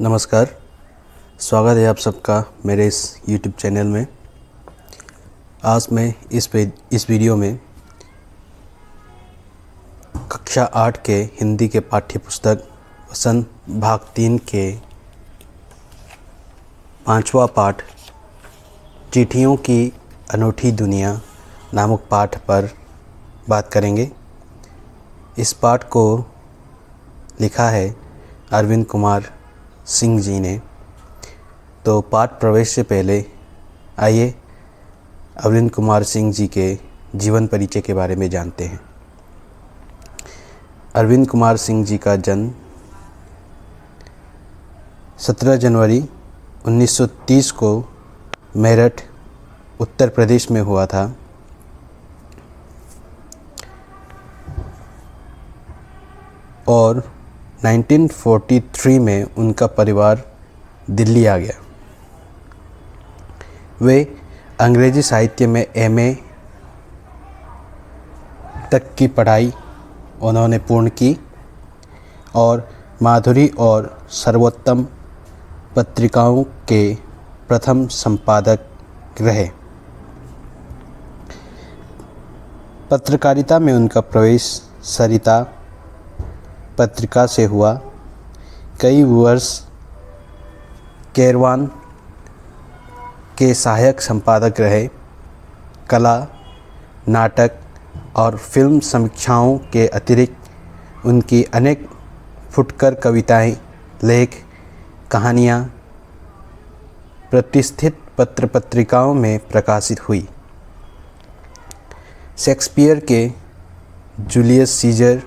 नमस्कार, स्वागत है आप सबका मेरे इस YouTube चैनल में। आज मैं इस वीडियो में कक्षा 8 के हिंदी के पाठ्य पुस्तक वसंत भाग 3 के 5वां पाठ चिट्ठियों की अनूठी दुनिया नामक पाठ पर बात करेंगे। इस पाठ को लिखा है अरविंद कुमार सिंह जी ने। तो पाठ प्रवेश से पहले आइए अरविंद कुमार सिंह जी के जीवन परिचय के बारे में जानते हैं। अरविंद कुमार सिंह जी का जन्म 17 जनवरी 1930 को मेरठ उत्तर प्रदेश में हुआ था। और 1943 में उनका परिवार दिल्ली आ गया। वे अंग्रेजी साहित्य में एमए तक की पढ़ाई उन्होंने पूर्ण की और माधुरी और सर्वोत्तम पत्रिकाओं के प्रथम संपादक रहे। पत्रकारिता में उनका प्रवेश सरिता पत्रिका से हुआ। कई वर्ष कैरवान के सहायक संपादक रहे। कला, नाटक और फिल्म समीक्षाओं के अतिरिक्त उनकी अनेक फुटकर कविताएं, लेख, कहानियां प्रतिष्ठित पत्रिकाओं में प्रकाशित हुई। शेक्सपियर के जूलियस सीजर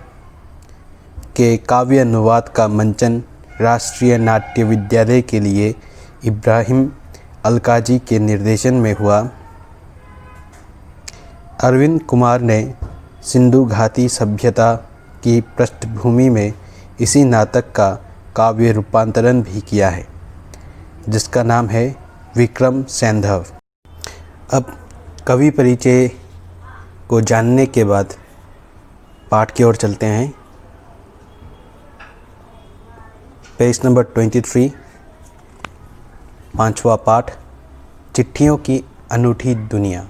के काव्य अनुवाद का मंचन राष्ट्रीय नाट्य विद्यालय के लिए इब्राहिम अलकाजी के निर्देशन में हुआ। अरविंद कुमार ने सिंधु घाटी सभ्यता की पृष्ठभूमि में इसी नाटक का काव्य रूपांतरण भी किया है, जिसका नाम है विक्रम सैंधव। अब कवि परिचय को जानने के बाद पाठ की ओर चलते हैं। पेज नंबर 23, 5वां पाठ चिट्ठियों की अनूठी दुनिया।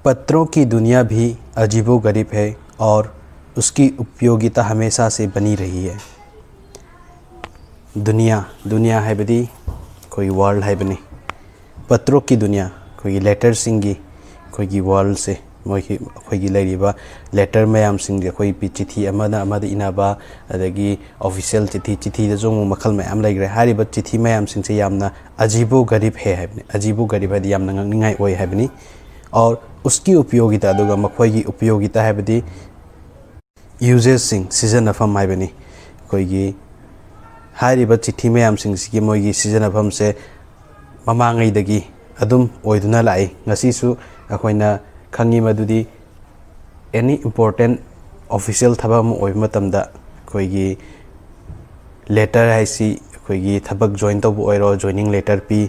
पत्रों की दुनिया भी अजीबोगरीब है और उसकी उपयोगिता हमेशा से बनी रही है। दुनिया है बदी कोई वर्ल्ड है बनी। पत्रों की दुनिया कोई लेटर सिंगी कोई वर्ल्ड से अखोई लेरिबा लेटर मैम सिंग अखोई पी चिट्ठी इनाबा अदगी ऑफिशियल चिट्ठी जो मखल मैम लेग्रे हारिबा चिट्ठी मैम सिंग से यामना अजीबो गरीब है हाइबनी। अजीबो गरीब है यामना ngangningai ओय हाइबनी। और उसकी उपयोगिता दुगा मखोई की उपयोगिता है बदी यूजेस सिंग सिजनफम हाइबनी। कोई हारिबा चिट्ठी मैम सिंग की मोई सिजनफम से ममांगैदगी अदुम ओइदुना लाई। ngasisu अखोइना खंगी मदुदी एनी इम्पोर्टेंट ऑफिशियल थबक अमा ओइबा मतमदा कोई लेटर है कोई थबक जॉइन तब ओइरो जॉइनिंग लेटर पी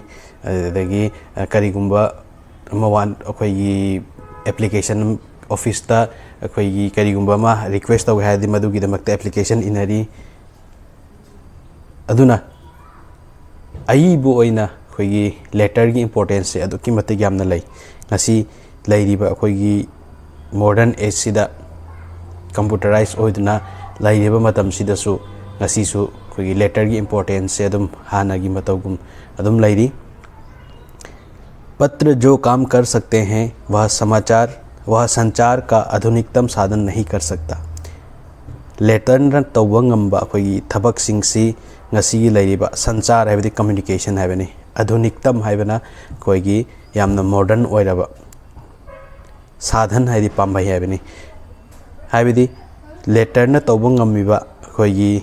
अदगी करिगुंबा मवान कोई एप्लीकेशन ऑफिस ता कोई करिगुंबा मा रिक्वेस्ट तब है मदुगी दमकते एप्लीकेशन इनरी अदुना अईबु ओइना कोई लेटर की इम्पोर्टेंस से अदुकी मते यामना लई। ngasi लाइरिबा अखोई मॉडर्न एज सिदा कंप्यूटराइज होइदना लाइरिबा मतम सिदसु ngasisu कोई लेटर की इम्पोर्टेंस से अदुम हानागी मतगुम अदुम लाइरी। पत्र जो काम कर सकते हैं वह संचार का आधुनिकतम साधन नहीं कर सकता। लेटर तौबंगम्बा कोई थबक सिंगसी ngasi लाइरिबा संचार है कम्युनिकेशन है बने। आधुनिकतम है बना कोई यामना मॉडर्न ओइरबा साधन है पाम्बई है बनी। है लेटर न तौबंगम्मीबा कोई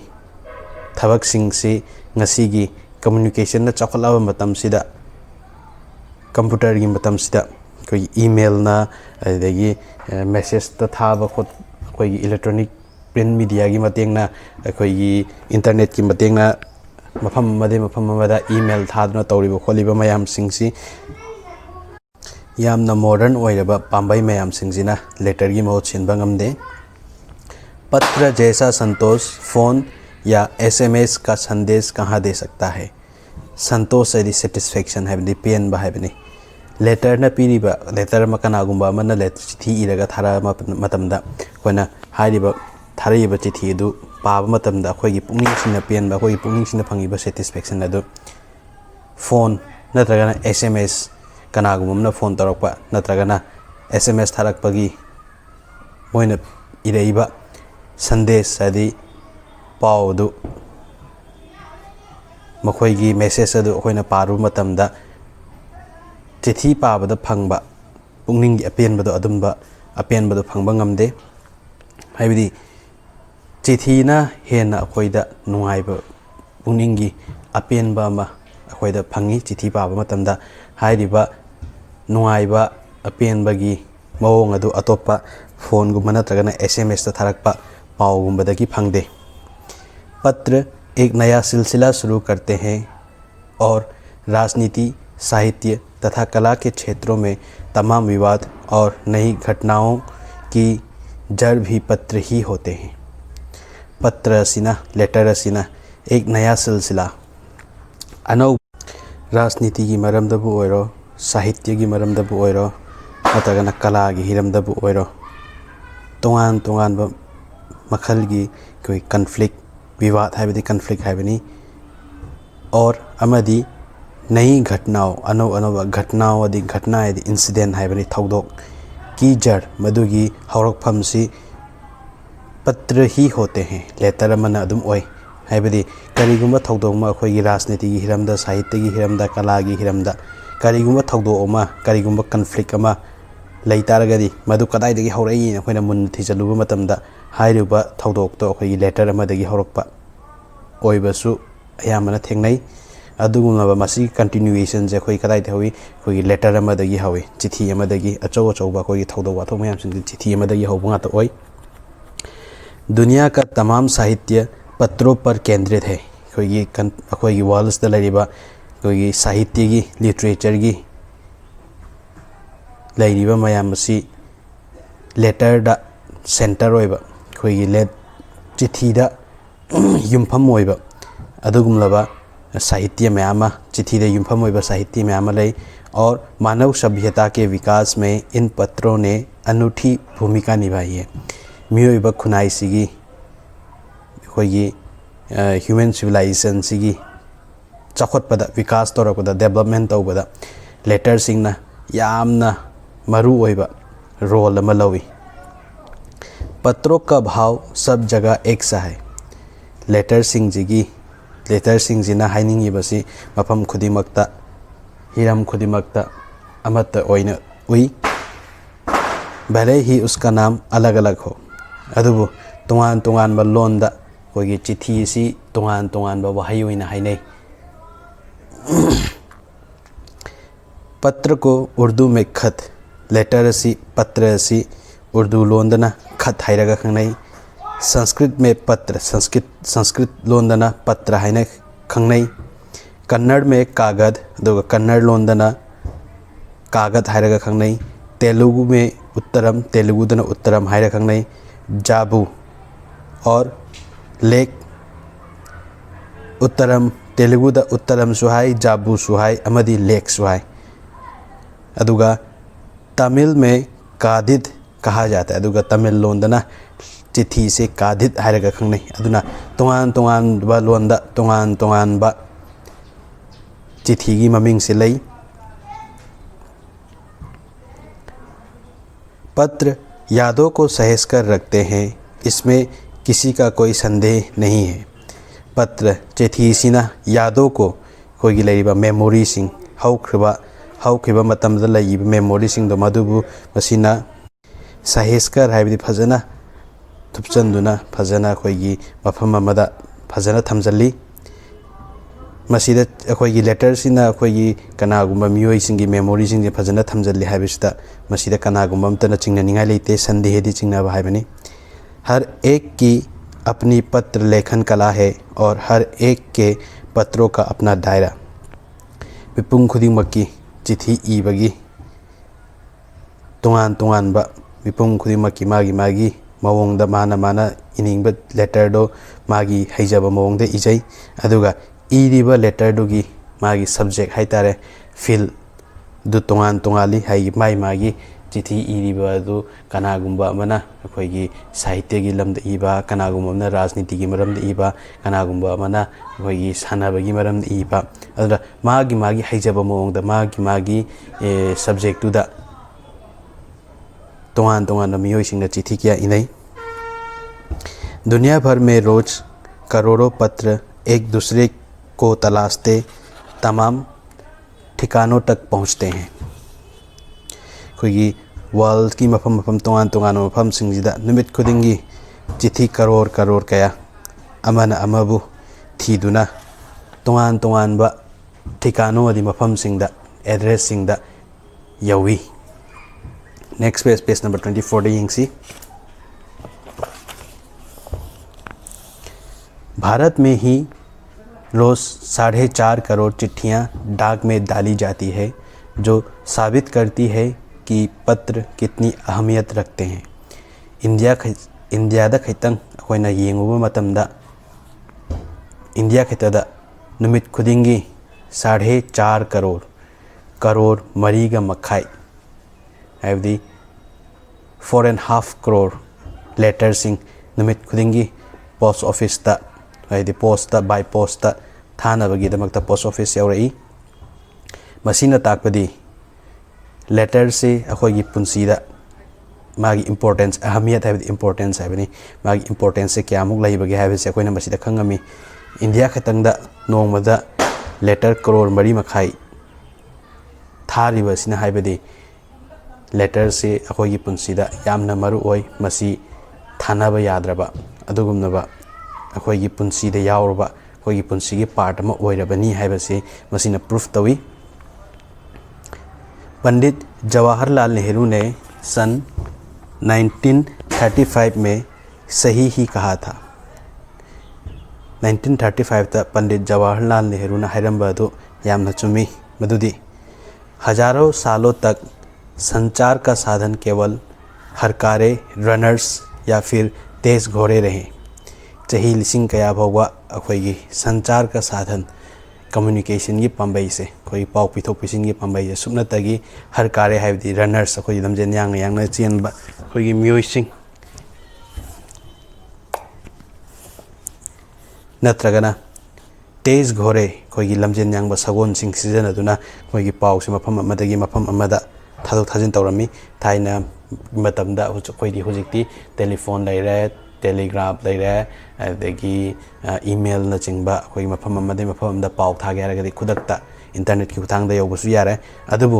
थबक सिंगसी ngasi कम्युनिकेशन न चौखलाबा मतम सिदा कंप्यूटर की मतम सिदा कोई ईमेल ना अदगी मैसेज त थाबा खोत कोई इलेक्ट्रॉनिक प्रिंट मीडिया की मतेंगना कोई इंटरनेट की मतेंगना मफम मदा ईमेल थादना तौरिबा खोलिबा मयाम सिंगसी यामना मॉडर्न ओइरबा पाम्बई मयाम सिंगजिना लेटर की महत्व सिनबा ngamde। पत्र जैसा संतोष फोन या SMS का संदेश कहाँ दे सकता है संतोष है सेटिस्फेक्शन है पेन है लेटर न पीरीब लेटर कनागुंबा चिठी इरगा थारा मतमदा कोना हारिबा थारिबा चिठी अदु पाबा मतमदा अखोगी पुनिंग सिना पेनबा अखोगी पुनिंग सिना फंगिबा सेटिस्फेक्शन अदु फोन नत्रगना SMS कनागुंबा फोन तौरपा नत्रगना SMS थारकपगी मोइना इरइबा संदेश आदि पाउदु मखोगी मेसेज अदु अखोइना पारु मतमदा चिठी पाबदा फंगबा पुनिंग अपेनबदो अदुंबा अपेनबदो फंगबा ngamde हाइबदी चिठीना हेना अखोइदा नुंगाइबा पुनिंगी अपेनबा मा अखोइदा फंगी चिठी पाबा मतमदा हाइरिबा नुंगाइबा अपेनबगी मवोंग अदु अतोप्पा फोन गुम्बा नत्रगना SMS ता थारकपा पाउगुम्बदगी फंगदे। पत्र एक नया सिलसिला शुरू करते हैं और राजनीति साहित्य तथा कला के क्षेत्रों में तमाम विवाद और नई घटनाओं की जड़ भी पत्र ही होते हैं। पत्र असिना लेटर असिना एक नया सिलसिला अनौ राजनीति की मरमदबु ओइरो साहित्य की मरमदबु ओइरो नत्रगना कला की हिरमदबु ओइरो तोंगान तोंगान मखल की कोई कन्फ्लिक्ट विवाद है कन्फ्लिक्ट है और अमदी नई घटनाओं अनौ अनौ घटनाओं अदि घटना है इंसिडेंट है थौदोक की जड़ मधुगी हौरकफम से पत्र ही होते हैं लेटर मन अदुम ओय हाइबदी करिगुम्बा थौदोकमा अखोगी राजनीति की हिरमदा साहित्य की हिरमदा कला की हिरमदा करिगुम्बा थौदोकमा करिगुम्बा कन्फ्लिक्ट अमा लेतारगदी मधु कदाइदगी हौरई अखोइना मुन थिजलुबा मतमदा हाइरुबा थौदोकतो अखोगी लेटर अमदगी हौरकपा ओइबसु अयामना थेंगनै अदुगुमबा मसी कंटिन्यूएशन जे कोई कदाइ थौई कोई लेटर अमदगी हवे चिठी अमदगी अचौ अचौबा कोई थौदो वाथो मयाम सिंग चिठी अमदगी हौबा त ओइ दुनिया का तमाम साहित्य पत्रों पर केंद्रित है कोई वर्ल्ड्स द लरिबा कोई साहित्य की लिटरेचर की लरिबा मयाम मसी लेटर दा सेंटर ओइबा कोई लेट चिठी दा युमफम ओइबा अदुगुमलबा साहित्य मैम चिठी दे युमफम होइबा साहित्य मैम लई और मानव सभ्यता के विकास में इन पत्रों ने अनूठी भूमिका निभाई है। मियोइबा खुनाई सिगी कोई ह्यूमन सिविलाइजेशन सिगी चखोटपदा विकास तौरपदा डेवलपमेंट तौबदा लेटर सिंगना यामना मरु ओइबा रोल अमा लवी। पत्रों का भाव सब जगह एक सा है। लेटर सिंगजिना हाइनिंगिबसी मफम खुदिमक्ता हिरम खुदिमक्ता अमत ओइना उई भले ही उसका नाम अलग अलग हो अदुबु तोंगान तोंगान बा लोंदा कोई चिठी सी तोंगान तोंगान बा वहाई ओइना हाइनै। पत्र को उर्दू में खत लेटर सी पत्र सी उर्दू लोंदना खत हाइरगा खंगनै। संस्कृत में पत्र संस्कृत लोंदना पत्र है खंगनै। कन्नड़ में कागद कन्नड़ लोंदना कागद है खंगनै। तेलुगु में उत्तरम तेलुगुदना उत्तरम है खंगनै। जाबू और लेक उत्तरम तेलुगुदा उत्तरम सुहाई जाबू सुहाई अमदी लेक सुहाई। अदुगा तमिल में कादिद कहा जाता है अदुगा तमिल लोंदना चिठी से कादिद है खंगनै। अदुना तोंगान तोंगान बा लोंदा तोंगान तोंगान बा चिठी की ममिंग से लई। पत्र यादों को सहेज कर रखते हैं, इसमें किसी का कोई संदेह नहीं है। पत्र चिठी सिना यादों को कोई लेरिबा मेमोरी सिंग हौखिबा मतमदा लईबा मेमोरी सिंग दो मधुबु मसिना सहेज कर हाइबदी फजना थुपचंदुना फजना अखोइगी मफम अमदा फजना थमजली। मसीदा अखोइगी लेटर सिना अखोइगी कनागुम्बा मियोइ सिंगी मेमोरी सिंग फजना थमजली हाइबिसदा मसीदा कनागुम्बा अमतना चिंगनानिंगाई लेते संदेहदी चिंगनाबा हाइबनी। हर एक की अपनी पत्र लेखन कला है और हर एक के पत्रों का अपना दायरा। मिपुंग खुदिमक्की चिठी इबगी तोंगान तोंगान बा मिपुंग खुदिमक्की मागी मागी मवोंगदा माना इनिंग लेटर दो मागी हैजब मवोंगदा इजै अदुगा इरिबा लेटर दुगी मागी सब्जेक्ट हाइतारे फिल दु तोंगान तोंगाली हाई माई मागी चिठी इरिबा दु कनागुंबा अमना अखोइगी साहित्य की लमद इबा कनागुंबा अमना राजनीति की मरमद इबा कनागुंबा अमना अखोइगी सानाबगी मरमद इबा अदुदा मागी मागी हैजब मवोंगदा मागी सब्जेक्ट तुदा तोंगान तोंगान मियोइसिंगना चिठी किया इनै दुनिया भर में रोज करोड़ों पत्र एक दूसरे को तलाशते तमाम ठिकानों तक पहुंचते हैं कोई वर्ल्ड की मफम मफम तोंगान तोंगान मफम सिंगजिदा निमित खुदिंगी चिठी करोड़ करोड़ कया अमना अमबु थीदुना तोंगान तोंगान बा ठिकानों अदि मफम सिंगदा एड्रेस सिंगदा यवी नेक्स्ट पेज नंबर 24 दे यिंगसी भारत में ही रोज 4.5 करोड़ चिट्ठियां डाक में डाली जाती है जो साबित करती है कि पत्र कितनी अहमियत रखते हैं इंडिया खैतंग अखोइना येंगुबा मतमदा इंडिया खैतदा नुमित खुदिंगी 4.5 करोड़ मरीगा मखाई हैवदी 4.5 करोड़ लेटर सिंग नुमित खुदिंगी पोस्ट ऑफिस ता हैदि पोस्ट बाय पोस्ट थानाबगीदमक्ता पोस्ट ऑफिस यौरई मसीना ताकपदी लेटर से अखोइगी पुंसीदा मागी इंपोर्टेंस अहमियत है इंपोर्टेंस है मागी इंपोर्टेंस से क्या मुक लैबगे है अखोइना मसीदा खंगमी इंडिया खतंगदा नोंगमदा लेटर करोड़ मरी मखाई थारिबसिना हाइबदी लेटर से अखोइगी पुंसीदा यामना मरु ओइ मसी थानाबा याद्रबा अदुगुमनबा अखोइगी पुंसीदा यावरबा अखोइगी पुंसीगी पार्ट अमा ओइरबनी हाइबसे मसीना प्रूफ तवी पंडित जवाहरलाल नेहरू ने सन 1935 में सही ही कहा था 1935 तक पंडित जवाहरलाल नेहरू ने हैरंबदो यामना चुमी मदुदी हजारों सालों तक संचार का साधन केवल हरकारे रनर्स या फिर तेज घोड़े रहे चही लिसिंग कया भौवा अखोइगी संचार का साधन कम्युनिकेशन की पंबई से कोई पाव पिथोक पिसिंग की पंबई से सुनतगी हर कार्य है रनर्स अखोई लमजेन यांग चेनब अखोइगी मियोइसिंग नत्रगना तेज घोरे अखोइगी लमजेन यांग सगोन सिंग सिजनदुना अखोइगी पाव से मफम अमदगी मफम अमदा थादोक थाजिन तौरमी थाइना मतमदा अखोइदी हुजिक्ति टेलीफोन लैरे टेलीग्राफ लैरे अदगी ईमेल न चिंबा अखोइ मफम अमदे मफम अमदा पाव थागे हारगदि खुदक्ता इंटरनेट की खुथांगदा यौबसु यारे अदुबु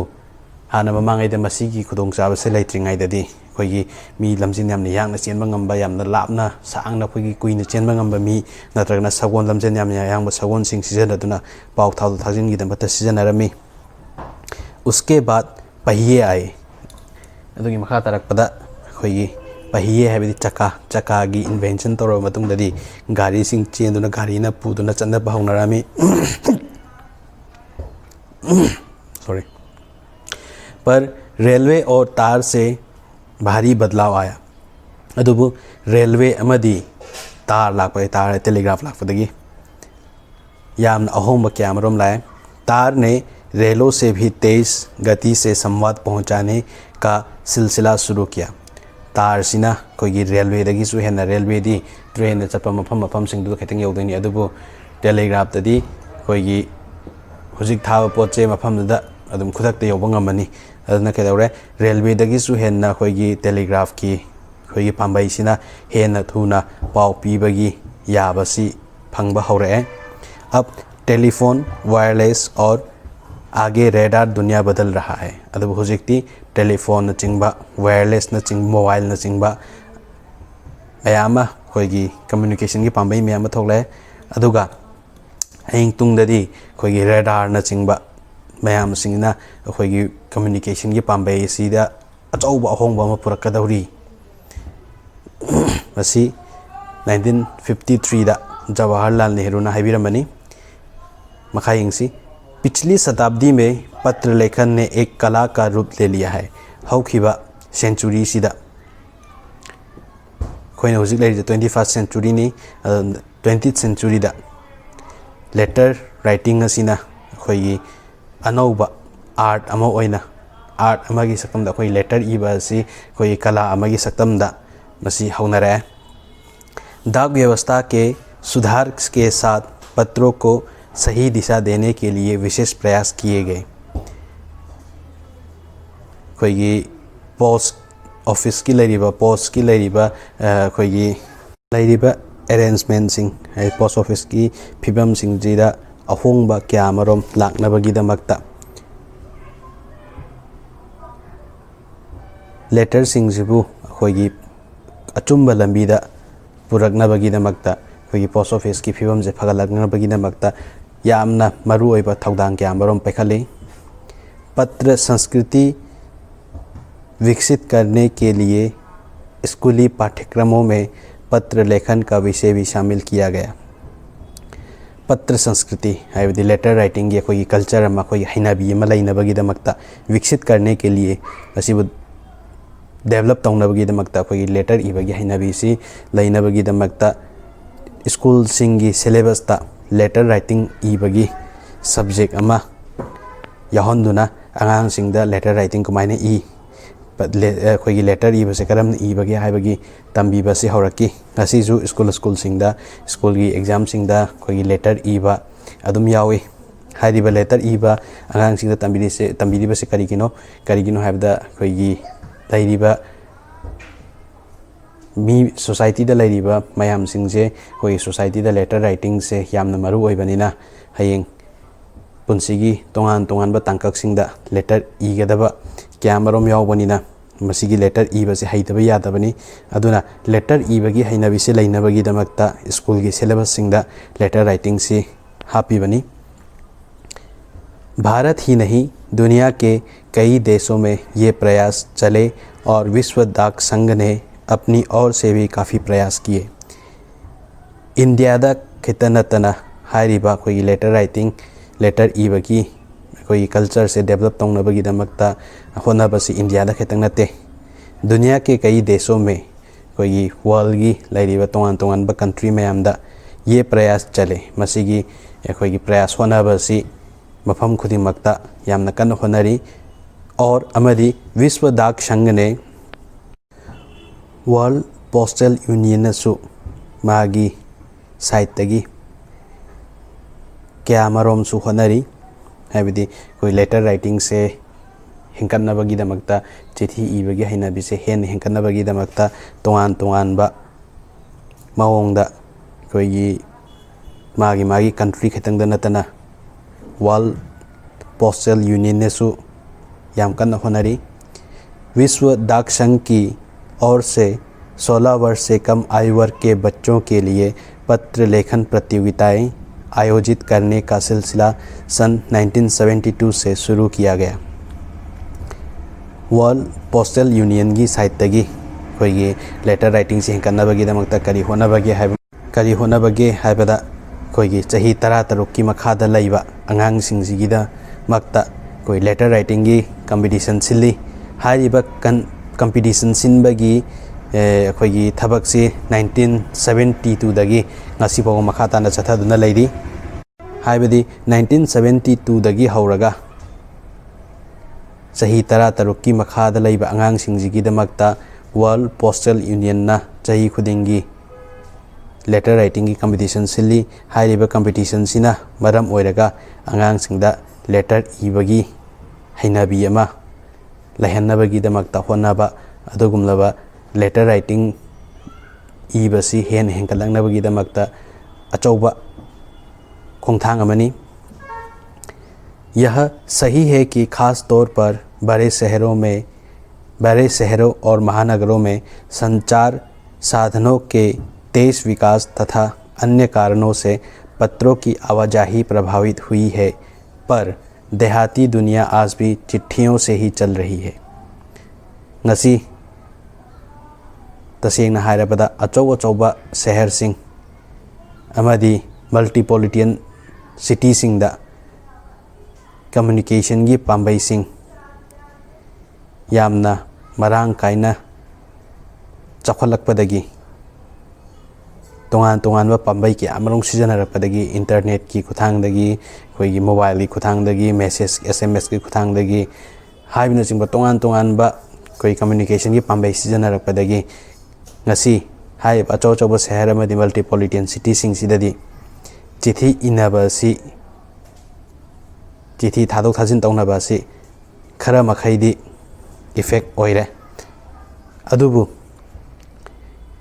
हाना ममांगैदा मसीगी खुदोंचाबा से लैत्रिंगाइददि अखोइगी मी लमजिन यामना यांगना चेनबा ngamba यामना लापना सांगना अखोइगी कुइना चेनबा ngamba मी नत्रगना सगोन लमजिन यामना यांगबा सगोन सिंग सिजनदुना पाव थादो थाजिन गिदमता सिजनरमी उसके बाद पहिए आए अदुगी मखा तरकपदा अखोइगी पहिए है चक्का की इन्वेंशन तौर गाड़ी चेंदुना गाड़ी पुदुना चन्नब हौनरामी सॉरी पर रेलवे और तार से भारी बदलाव आया अदुबु रेलवे अमदी तार लापे तार टेलीग्राफ लापदगी यामना अहोंब क्यामरोम लाए तार ने रेलों से भी तेज गति से संवाद पहुंचाने का सिलसिला शुरू किया तार सिना कोई रेलवे दगी हेन रेलवे दी ट्रेन चप मफम मफम सिंह खतंग यौदनी अदुबु टेलीग्राफ तदी कोई हुजिक थाब पोचे मफम अदुम खुदक्ता यौब ngमनी अदुना केदौरे रेलवे दगी हेन कोई टेलीग्राफ की कोई पांबई सिना हेन थुना पाव पीबगी याबसी फंगबा हौरे अब टेलीफोन वायरलेस और आगे रेडार दुनिया बदल रहा है अदुबु हुजिक्ति टेलीफोन न चिंबा वायरलेस न चिंग मोबाइल न चिंबा मयामा कोई कम्युनिकेशन की पांबई मयामा थोले अदुगा हयिंग तुंगददी कोई रेडार न चिंबा मयाम सिंगना कोई कम्युनिकेशन की पांबई सिदा अचौबा अहोंबा अमा पुरक्कदौरी मसी 1953 दा जवाहरलाल नेहरू ना हाइबिरमनी मखायिंगसी पिछली शताब्दी में पत्र लेखन ने एक कला का रूप ले लिया है हौखिबा सेंचुरी सिदा अखोइना हुजिक लेरि 21st century ni 20th century da letter writing asina अखोइगी अनौबा art ama oina art amagi saktam da अखोइ letter iba asi कोई कला amagi saktam da मसी हौनरे डाक व्यवस्था के सुधार के साथ पत्रों को सही दिशा देने के लिए विशेष प्रयास किए गए। कोई पोस्ट ऑफिस की लरीबा पोस्ट की लरीबा कोई लरीबा अरेंजमेंट सिंग पोस्ट ऑफिस की फिबम सिंग जीदा अहोंगबा क्या मरोम लाकनबगीदमक्ता लेटर सिंग जिबु कोई अचुंबा लंबीदा पुरकनबगीदमक्ता कोई पोस्ट ऑफिस की फिबम से फगलकनबगीदमक्ता यामना मरुओइबा थौदांग क्या मरोम पैखले। पत्र संस्कृति विकसित करने के लिए स्कूली पाठ्यक्रमों में पत्र लेखन का विषय भी शामिल किया गया। पत्र संस्कृति है लेटर राइटिंग कोई कल्चर कोई हैनाबी लैनबगीदमक्ता विकसित करने के लिए डेवलप तौनबगीदमक्ता कोई लेटर इबगी हैनाबीसी लैनबगीदमक्ता स्कूल सिंगी सिलेबसता लेटर राइटिंग इबगी सब्जेक्ट अमा याहोंदुना आंगांग सिंगदा लेटर राइटिंग कमाइने ई कोई लेटर इबसे करम इबगे हाइबगी तंबीबसे हौरकी ngasisu स्कूल सिंगदा स्कूल की एग्जाम सिंगदा कोई लेटर इबा अदुम यावे हाइरिबा लेटर इबा आंगांग सिंगदा तंबीबसे करिगिनो हाइबदा कोई लैरिबा मी सोसाइटी दा लैरिबा मयाम सिंगजे कोई सोसाइटी दा लेटर राइटिंग से यामना मरु ओइबनिना हयेंग पुंसिगी तोंगान तोंगानबा तांकक सिंगदा लेटर इगदबा क्या मरोम यावबनिना मसिगी लेटर इबसे हैदबा यादबनी अदुना लेटर इबगी हैनबिसे लैनबगीदमक्ता स्कूल की सिलेबस सिंगदा लेटर राइटिंग से हापीबनी। भारत ही नहीं दुनिया के कई देशों में ये प्रयास चले और विश्व डाक संघ ने अपनी ओर से भी काफ़ी प्रयास किए। इंडिया खितनतना हाइरिबा कोई लेटर राइटिंग लेटर इबगी कोई कल्चर से डेवलप तौनबगीदमक्ता होनबसी इंडिया खितंग नते दुनिया के कई देशों में कोई वर्ल्ड की लैरिबा तोंगान तोंगानबा कंट्री मयामदा ये प्रयास चले मसिगी कोई प्रयास होनबसी मफम खुदिमक्ता यामना कन होनरी और अमरी विश्व डाक संघ ने वर्ल्ड पोस्टल यूनियन सु मागी साइटगी क्या मरोम सु होनरी है कोई लेटर राइटिंग से हिंकनबगीदमक्ता चिठी इबगी हैनबिसे हेन हिंकनबगीदमक्ता तोंगान तोंगानबा मवोंगदा कोई मागी मागी कंट्री खितंगदा नतना वर्ल्ड पोस्टल यूनियन ने सु याम कन्न होनरी। विश्व डाक संघ की ओर से 16 वर्ष से कम आयु वर्ग के बच्चों के लिए पत्र लेखन प्रतियोगिताएं आयोजित करने का सिलसिला सन 1972 से शुरू किया गया। वर्ल्ड पोस्टल यूनियन की साइटगी कोई लेटर राइटिंग से हिंकनबगीदमक्ता करी होनबगे हाइबदा कोई चाही 13 की मखादा लैबा आंगांगसिंगसिगिदमक्ता कोई लेटर राइटिंग की कंपटीशन सिल्ली हाइरिबा कंपटीशन सिनबगी कोई थबक से 1972 दगी ngasibo makata na chathaduna leiri haibadi 1972 dagi hauraga sahi 13 ki makhada leiba angang singjigi damakta world postal union na chahi khudingi letter writing ki competition silli hairiba competition sina maram oiraga angang singda letter ibagi hainabi ama laihannabagi damakta honaba adugumlaba letter writing इबसी हेन हेंकलंगनबगीदमक्ता अचौबा खोंगथांग अमनी। यह सही है कि खास तौर पर बड़े शहरों और महानगरों में संचार साधनों के तेज विकास तथा अन्य कारणों से पत्रों की आवाजाही प्रभावित हुई है, पर देहाती दुनिया आज भी चिट्ठियों से ही चल रही है। ngasi तसेंगना हायरबदा अचौबा शहर सिंह अमदी मल्टीपोलिटियन सिटी सिंगदा कम्युनिकेशन की पांबई सिंह यामना मरांग कायना चखलकपदगी तोान तोान पाबई क्या सिजनरपदगी इंटरनेट की खुथांगदगी अखोई मोबाइल की खुथांगदगी मेसेज SMS की खुथांगदगी हाइबनचिंग तोान तोान कोई कम्युनिकेशन की पाबई सिजनरपदगी ngasi hai acho acho शहर अमदी मल्टीपोलिटियन सिटी सिंगसिददी चिठी इनबा सि चिठी थादोक थाजिन तौनबा सि खरा मखैदी इफेक्ट ओइरे अदुबु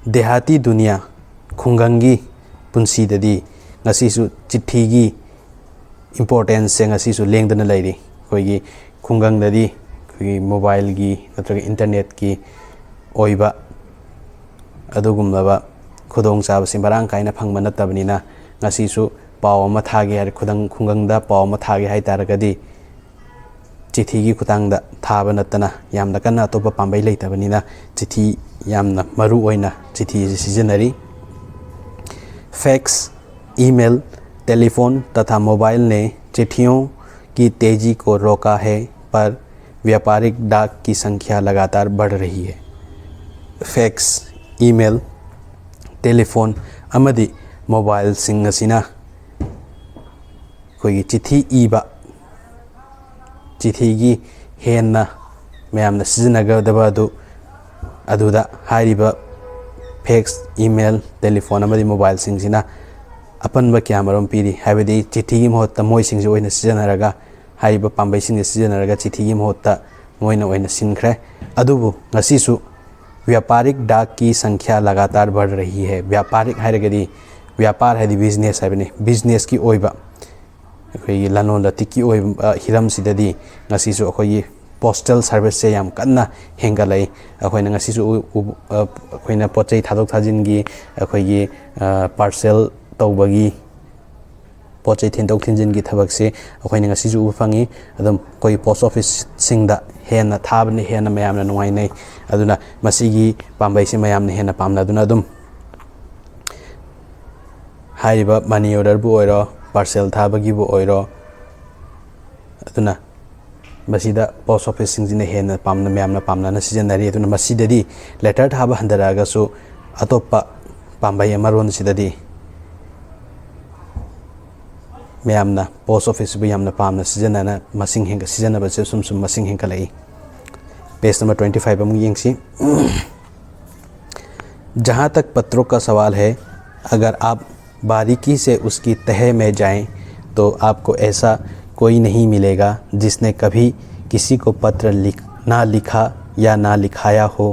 देहाती दुनिया खुंगंगी पुंसीददी ngasisu चिठी की इम्पोर्टेंस से ngasisu लेंगदना लैरी कोई खुंगंगददी कोई मोबाइल की नत्रग इंटरनेट की ओइबा अदुगुम्बा खुदोंग चाबसि मरांग कायना फंगबा नत्तबनिना ngasisu पाव अमा थागे हारे खुदंग खुंगंगदा पाव अमा थागे हाय तारगदी चिठी की खुतांगदा थाबा नत्तना यामना कन्ना अतोपा पांबै लैतबनिना चिठी यामना मरु ओइना चिठी सिजनरी फैक्स ईमेल टेलीफोन तथा मोबाइल ने चिट्ठियों की तेजी को रोका है पर व्यापारिक डाक की संख्या लगातार बढ़ रही है फैक्स ईमेल टेलीफोन अमदी मोबाइल सिंग असिना कोई चिठी इबा चिठी की हेन्ना मैमना सिजनगदबा अदुदा हारिबा फैक्स ईमेल टेलीफोन अमदी मोबाइल सिंगसिना अपनबा क्यामरम पीरी हाइबदी चिठी की महत्त मोय सिंगजे ओइना सिजनरगा हारिबा पांबै सिंग सिजनरगा चिठी की महत्त मोयना ओइना सिनख्रे अदुबु ngasisu व्यापारिक डाक की संख्या लगातार बढ़ रही है व्यापारिक हाइरगदी व्यापार है बिजनेस है बिजनेस की ओइबा अखोई लानोन लती की ओइबा हिरम सिददी ngasisu अखोई पोस्टल सर्विस से याम कन्ना हेंगलै अखोइना ngasisu अखोइना पोचै थादोक थाजिनगी अखोई पार्सल तौबगी पोचै थिनदोक थिनजिनगी थबक से अखोइना ngasisu उफंगी अदम कोई पोस्ट ऑफिस सिंगदा हेना थाबने हेना मयामना नुवाइनै अदुना मसिगी पांबै से मयामना हेना पामना अदुना अदुम हाइबा मनी ऑर्डर बु ओइरो पार्सल थाबगी बु ओइरो अदुना मसिदा पोस्ट ऑफिस सिंगजिना हेना पामना मयामना पामना न सिजनरी अदुना मसिददी लेटर थाबा हंदरागसु अतोप्पा पांबै अमरोन सिददी मैमना पोस्ट ऑफिस भी यामना पामना सिजनना मसिंग हेंग सिजनबा से सुम सुम मसिंग हेंग कलाई पेज नंबर 25 अमु येंगसी जहाँ तक पत्रों का सवाल है अगर आप बारीकी से उसकी तह में जाएं तो आपको ऐसा कोई नहीं मिलेगा जिसने कभी किसी को पत्र ना लिखा या ना लिखाया हो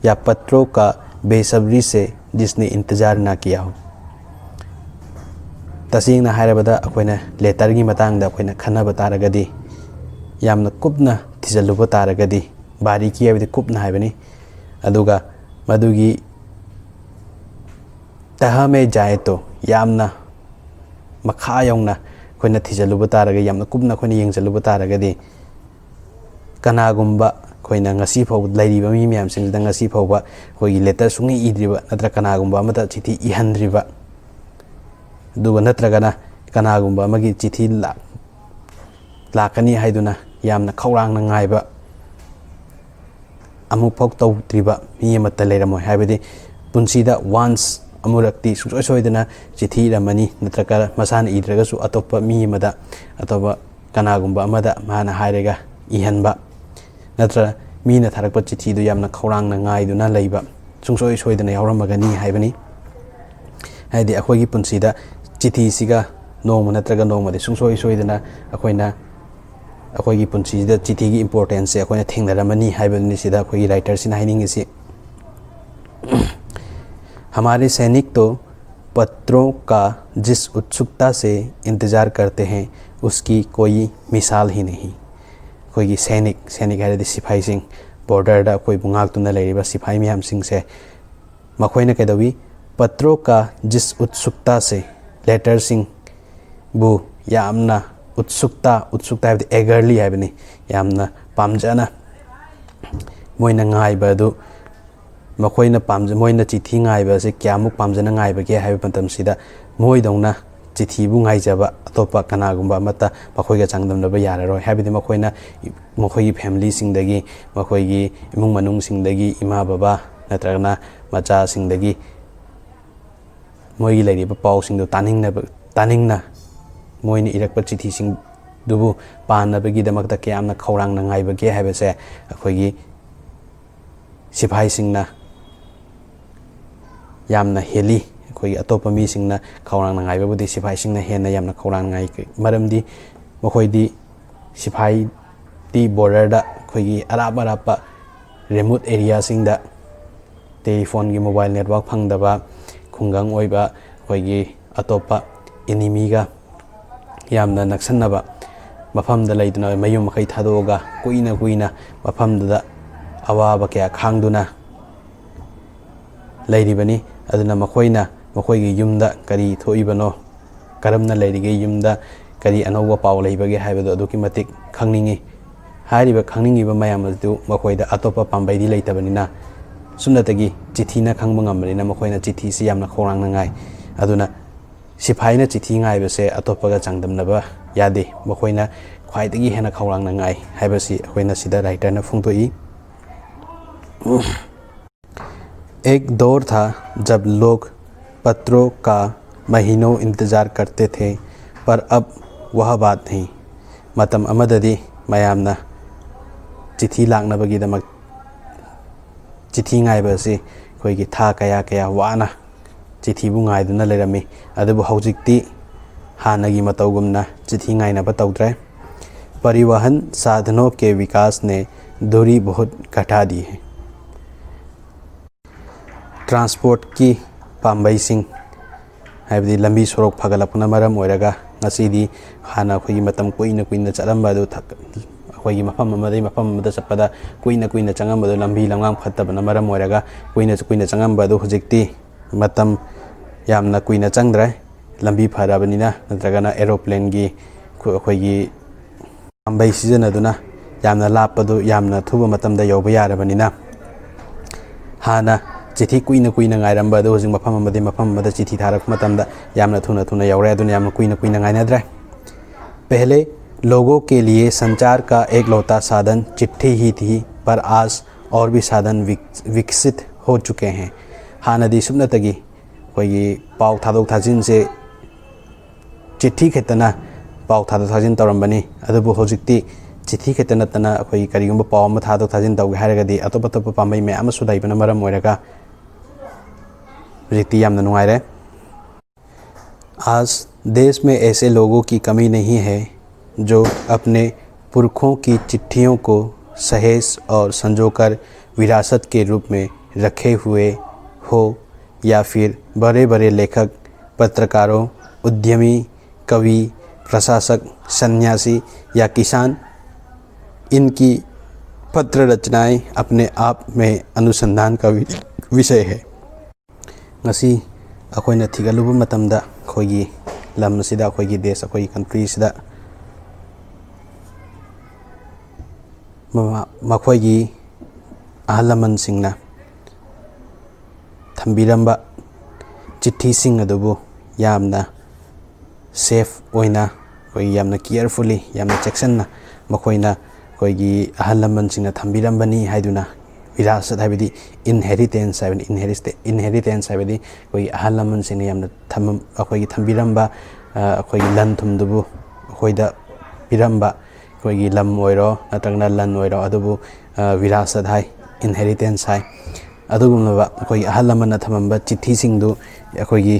या पत्रों का बेसब्री से जिसने इंतज़ार ना किया हो तसेंगना हायरबदा अखोइना लेटर की मतंगदा अखोइना खन्नबा तारगदी यामना कुपना थिजलुबा तारगदी बारीकी हाइबदी कुपना हाइबनी अदुगा मदुगी तह में जाए तो यामना मखा यौना अखोइना थिजलुबा तारगा यामना कुपना अखोइना येंगजलुबा तारगदी कनागुम्बा अखोइना ngasi फाउ लैरिबा मी म्याम सिंगदा ngasi फाउबा अखोइगी लेटर सुंगी इद्रिबा नत्रा कनागुम्बा अमदा चिठी इहंद्रिबा दुगा नत्रगना कनागुम्बा अमगी चिठी लाकनी हाइदुना यामना खौरांगना ngaइबा अमुक फौक तौद्रिबा मी अमत्ता लेरमोय हाइबदी पुंसीदा वांस अमुरक्ति सुसोय सोयदना चिठी रमनी नत्रका मसाना इद्रगसु अतोप्पा मी अमदा अतोबा कनागुम्बा अमदा माना हाइरेगा इहनबा नत्र मीना थारकपा चिठीदु यामना खौरांगना ngaइदुना लैबा सुंसोय सोयदना यावरमगनी हाइबनी हाइदि अखोइगी पुंसीदा चिठी सिगा नोंग नत्रगा नोंगमदि सुंसोय सोयदना अखोइना अखोइगी पुंसीदा चिठी की इंपोर्टेंस से अखोइना थेंगदरमनी हाइबनि सिदा अखोइगी राइटर सिना हाइनिंगिसि हमारे सैनिक तो पत्रों का जिस उत्सुकता से इंतज़ार करते हैं उसकी कोई मिसाल ही नहीं कोई सैनिक है सिपाही सिंह बॉर्डर कोई बुंगाक तुना लेरिबा सिपाही मियाम सिंह से मखोइना कैदवी पत्रों का जिस उत्सुकता से लेटर सिंह बु यामना उत्सुकता है एगरली है बनी यामना पामजना मोइना ngaइबा दु मखोइना पामज मोइना चिठी ngaइबा से क्यामुक पामजना ngaइबा के हाइबा पंतम सिदा मोइदौना चिठी बु ngaइजबा अतोपा कनागुम्बा मता मखोइगा चांगदमनबा याररोय हाइबदि मखोइना मखोइगी फैमिली सिंगदगी मखोइगी इमुंग मनुंग सिंगदगी इमा बाबा नत्रगना मचा सिंगदगी मोई लेरिबा पाउसिंग दो तानिंगना मोइने इरकपा चिठीसिंग दुबु पानबगीदमक्ता कयामना खौरांगना ngaibage हाइबसे अखोगी सिपाहीसिंगना यामना हेली अखोगी अतोपा मीसिंगना खौरांगना ngaibबुदि सिपाहीसिंगना हेना यामना खौरांग ngai मरमदि मखोइदि सिपाही दी बॉर्डर अखोगी अरापा रिमोट एरिया सिंगदा टेलीफोन की मोबाइल नेटवर्क फंगदबा खुंगंग ओइबा अखोगी अतोपा एनिमीगा यामना नक्सन्नबा मफमदा लैदुना मयुम मखै थादोगा कुइना मफमदा अवाबा क्या खांगदुना लैरिबनी अदुना मखोइगी युमदा करी थोइबनो करमना लैरिगे युमदा करी अनौबा पाउ लैबगे हाइबदो अदुकी मतिक खंगनिंगी हारिबा खंगनिंगिबा मयाम अदु मखोइदा अतोपा पाम्बैदि लैतबनिना सुनतगी चिठीना खंगबा ngambaniना मखोइना चिठी सि यामना खौरांग ngai अदुना सिपाहीना चिठी ngaibase अतोपगा चांगदमनबा यादे मखोइना ख्वाइदगी हेना खौरांग ngai हाइबसी अखोइना सिदा राइटरना फुंगतोई एक दौर था जब लोग पत्रों का महीनों इंतजार करते थे पर अब वह बात नहीं मतम अमददी मयामना चिठी लांगनबगीदमक चिठी ngaibase खोइगी था कया वाना चिठी बु ngaइदुना लेरमी अदबु हौजिक्ति हानगी मतौगुमना चिठी ngaइनबा तौद्रे परिवहन साधनों के विकास ने दूरी बहुत घटा दी है ट्रांसपोर्ट की पाम्बैसिंग हाइबदी लंबी सोरोक फगलपना मरम ओइरगा ngasiदी हाना खोइगी मतम कुइना चलंबा दु अखोइगी मफम अमदै मफम अमदा चपदा कुइना चंगंबदो लंबी लंगाम फत्तबना मरम ओइरगा कुइना चंगंबदो हुजिक्ति मतम यामना कुइना चंगद्रे लंबी फराबनिना नत्रगना एरोप्लेन की अखोइगी पाम्बै सिजनदुना यामना लापदो यामना थुबा मतमदा यौबा यारबनिना हाना चिठी कुइना ngairambado hojing mafam amada चिठी थारक मतमदा यामना थुना यौरे अदुना यामना कुइना ngainadre पहले लोगों के लिए संचार का एक लौता साधन चिट्ठी ही थी पर आज और भी साधन विकसित हो चुके हैं हानदी सुबनतगी कोई पाउ थादोक थाजिन से चिट्ठी खेतना पाउ थादोक थाजिन तौरंबनी अदुबु होजिक्ति चिठी खेतना तना कोई करिगुम पाउ म थादोक थाजिन तौगे हारगदी अतोप पाम्बै मे अमसु लाइबना मरम ओइरगा रिक्ति यामना नुंगाइरे आज देश में ऐसे लोगों की कमी नहीं है जो अपने पुरखों की चिट्ठियों को सहेज और संजोकर विरासत के रूप में रखे हुए हो या फिर बड़े लेखक पत्रकारों उद्यमी कवि प्रशासक सन्यासी या किसान इनकी पत्र रचनाएं अपने आप में अनुसंधान का विषय है ngasi अखोइना थिगलुबा मतमदा खोइगी लम सिदा खोइगी देश अखोइगी कंट्री सिदा मखोइगी अहलमन सिंगना थंबिरंबा चिट्ठी सिंग अदुबु यामना सेफ ओइना कोई यामना केयरफुली यामना चेक्सनना मखोइना कोइगी अहलमन सिंगना थंबिरंबनी हाइदुना विरासत हाइबदी इनहेरिटेंस हाइबनी इनहेरिटेंस हाइबदी कोई अहलमन सिंगना यामना अखोइगी थंबिरंबा अखोइगी लन थुमदुबु अखोइदा पिरंबा कोई लम ओइरो नत्रगना लन ओइरो अदुबु विरासत हाई इनहेरिटेंस हाई अदुगुमबा कोई अहलमन थमंबा चिट्ठी सिंगदु अखोइगी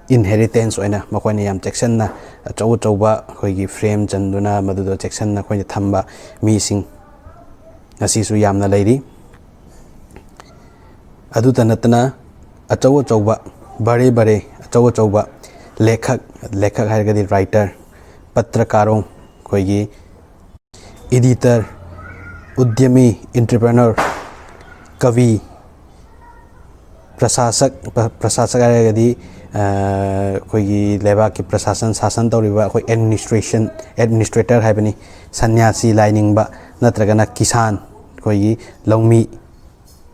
इनहेरिटेंस ओइना मखोइना याम चेक्सनना अचौबा अखोइगी फ्रेम चंदुना मदुदो चेक्सनना अखोइना थंबा मीसिंग ngasisu yamna leiri adu tanatna achauba bare achauba लेखक हाइरगदी राइटर पत्रकारों कोई एडिटर उद्यमी एंटरप्रेन्योर कवि प्रशासक हाइरगदी कोई लेबा की प्रशासन शासन तौरिबा कोई एडमिनिस्ट्रेटर हाइबनी सन्यासी लाइनिंगबा नत्रगना किसान कोई लौमी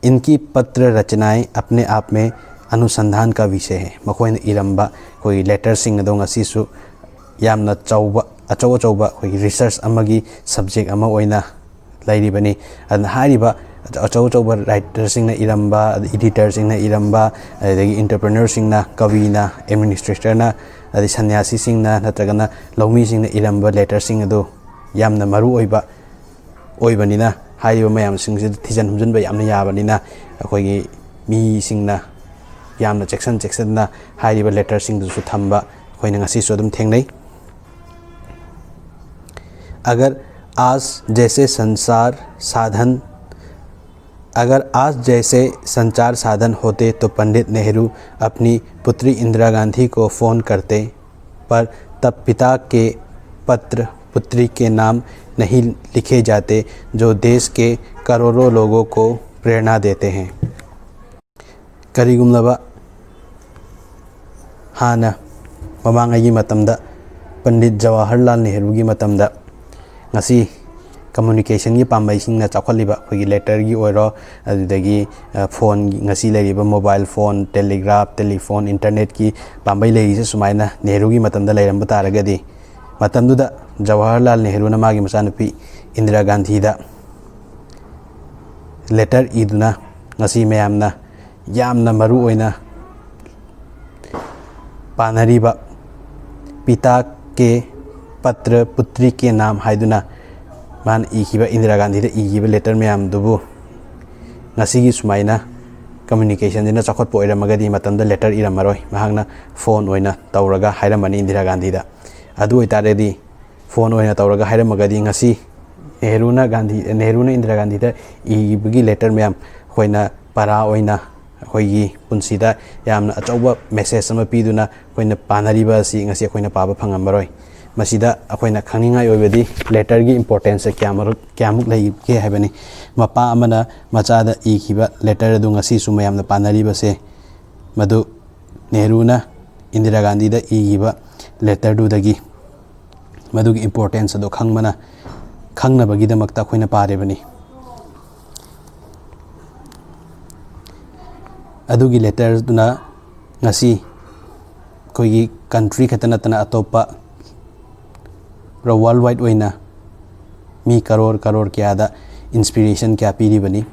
इनकी पत्र रचनाएं अपने आप में अनुसंधान का विषय है मखोइन इरंबा कोई लेटर सिंग अदो ngasisu यामना अचौबा कोई रिसर्च अमगी सब्जेक्ट अमा ओइना लाइरिबनी अन हारिबा achau achauba writer singna iramba editor singna iramba adagi entrepreneur singna kavina administrator na adi sannyasi singna natragana lawmi singna iramba letter sing adu yamna maru oibanina haiba mayam singse thijan humjan ba yamna yabanina akoigi mi singna yamna section na haiba letter sing du su thamba khoina ngasi so dum thengnai अगर आज जैसे संचार साधन होते तो पंडित नेहरू अपनी पुत्री इंदिरा गांधी को फ़ोन करते, पर तब पिता के पत्र पुत्री के नाम नहीं लिखे जाते जो देश के करोड़ों लोगों को प्रेरणा देते हैं. करीगुमलबा हाना ममांगी मतमदा पंडित जवाहरलाल नेहरू की मतमदा ngasi communication gi pambai singna chakhaliba khogi letter gi oiro adudagi phone ngasi leriba mobile phone telegraph telephone internet ki pambai leri se sumaina Nehru gi matamda leiramba taragadi matamduda Jawaharlal Nehru na magi masanupi Indira Gandhi da letter iduna ngasi mayamna yamna maru oina panariba पिता के पत्र पुत्री के नाम हाइदुना मान इखिबा इंदिरा गांधी दा इखिबा letter ma'am दुबु ngasi सुमाइना communication दिना चखत पोइरमगदी मतंदा letter इरमरoi mahangna phone oina tawraga hairamani Indira Gandhi da adu oitaredi phone oina tawraga hairamagadi ngasi Nehru na Indira Gandhi da ibigi letter ma'am khoina para oina khoigi punsida yamna achauba message ama piduna khoina panariba si ngasi khoina paba phangambaroi masida akoina khangningai oibadi letter gi importance kyamuk lei ke habani mapa amana machada ikhiba letter adu ngasi sumayamna panariba se madu Nehru na Indira Gandhi da igiba letter du dagi madu gi importance adu khangna bagi da makta khoina pare bani adugi letter duna ngasi koigi country khatana tana atopa worldwide oina मी करोड़ क्या दा inspiration क्या पीरी बनी.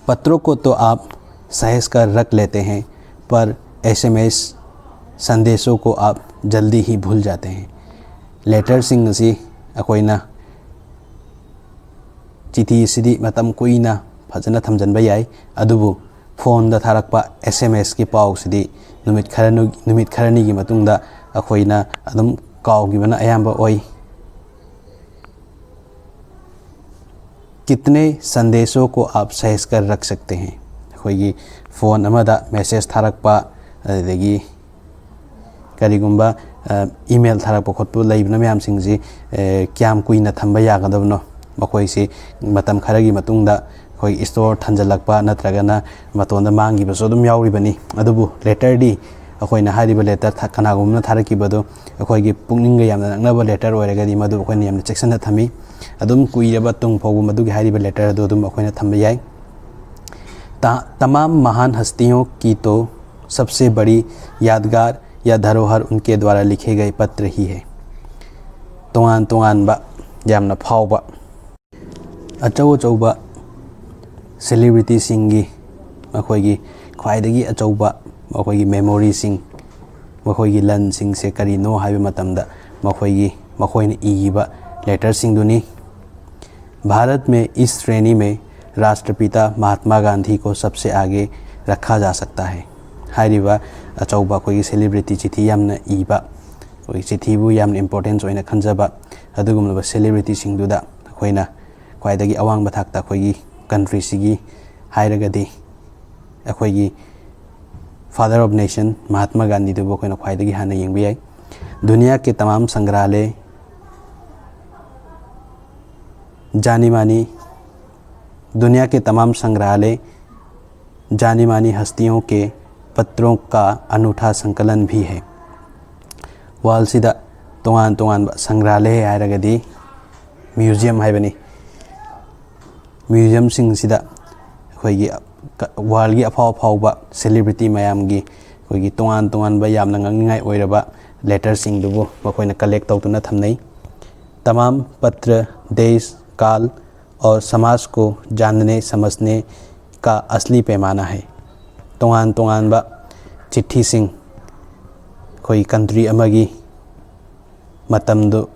पत्रों को तो आप सहज कर रख लेते हैं पर SMS संदेशों को आप जल्दी ही भूल जाते हैं. लेटर सिंग सी अकोइना चिठी सिदी मतम कोइना फजना थमजन बयाई अदुबु फोन दा थारकपा SMS की पाव सिदी नुमित खरनी की मतुंगदा अकोइना अदम काउगिबना अयाम्बा ओई. कितने संदेशों को आप सहज कर रख सकते हैं. अखोइगी phone अमदा message थारकपा अदगी करिगुम्बा email थारकपा खोटपु लैबना ma'am Singhji क्याम कुइना थंबा यागदबनो मखोइसी मतम खरगी मतुंगदा अखोइ स्टोर थंजलकपा नत्रगना मतोंदा मांगिबसो दुम याउरिबनी. अदुबु लेटर दी अखोइना हारिबा लेटर कनागुमना थारकिबदो अखोइगी पुंगनिंगा यामना नंगनाबा लेटर ओइरगदी मदु अखोइना यामना चेक्सनदा थमी अदुम कुइरबा तुंग फोगु मदुगी हारिबा लेटर अदु अदुम अखोइना थंबा याई. तमाम महान हस्तियों की तो सबसे बड़ी यादगार या धरोहर उनके द्वारा लिखे गए पत्र ही है. तोंगान बा यामना फावबा अचौबा सेलिब्रिटी सिंगी मखोइगी ख्वाइदगी अचौबा मखोइगी मेमोरी सिंग मखोइगी लन सिंग से करीनो हाइबा मतमदा मखोइना इगिबा लेटर सिंग दुनी. भारत में इस श्रेणी में राष्ट्रपिता महात्मा गांधी को सबसे आगे रखा जा सकता है. हाइरिबा अचौबा कोई सेलिब्रिटी चिठी यामना इबा कोई चिठीबु यामना इंपोर्टेंस ओइना खंजबा अदुगुमबा सेलिब्रिटी सिंगदुदा अखोइना ख्वाइदगी अवांग बथाक्ता अखोइगी कंट्री सिगी हाइरगदी अखोइगी father of nation Mahatma Gandhi दुबो अखोइना ख्वाइदगी हाना येंबा याई. दुनिया के तमाम संग्रहालय जानी मानी हस्तियों के पत्रों का अनूठा संकलन भी है. वालसिदा तोंगान संग्रहालय हाइरगदी म्यूजियम हाइबनी. म्यूजियम सिंगसिदा अखोइगी वालगी अफावबा सेलिब्रिटी मयामगी अखोइगी तोंगान बा यामना ngangngai ओइरबा लेटर सिंगदुबो मखोइना कलेक्ट तौतुना थमनै. तमाम पत्र देश काल और समाज को जानने समझने का असली पैमाना है। तोंगान तोंगानबा चिट्ठी सिंह कोई कंट्री अमगी मतमदु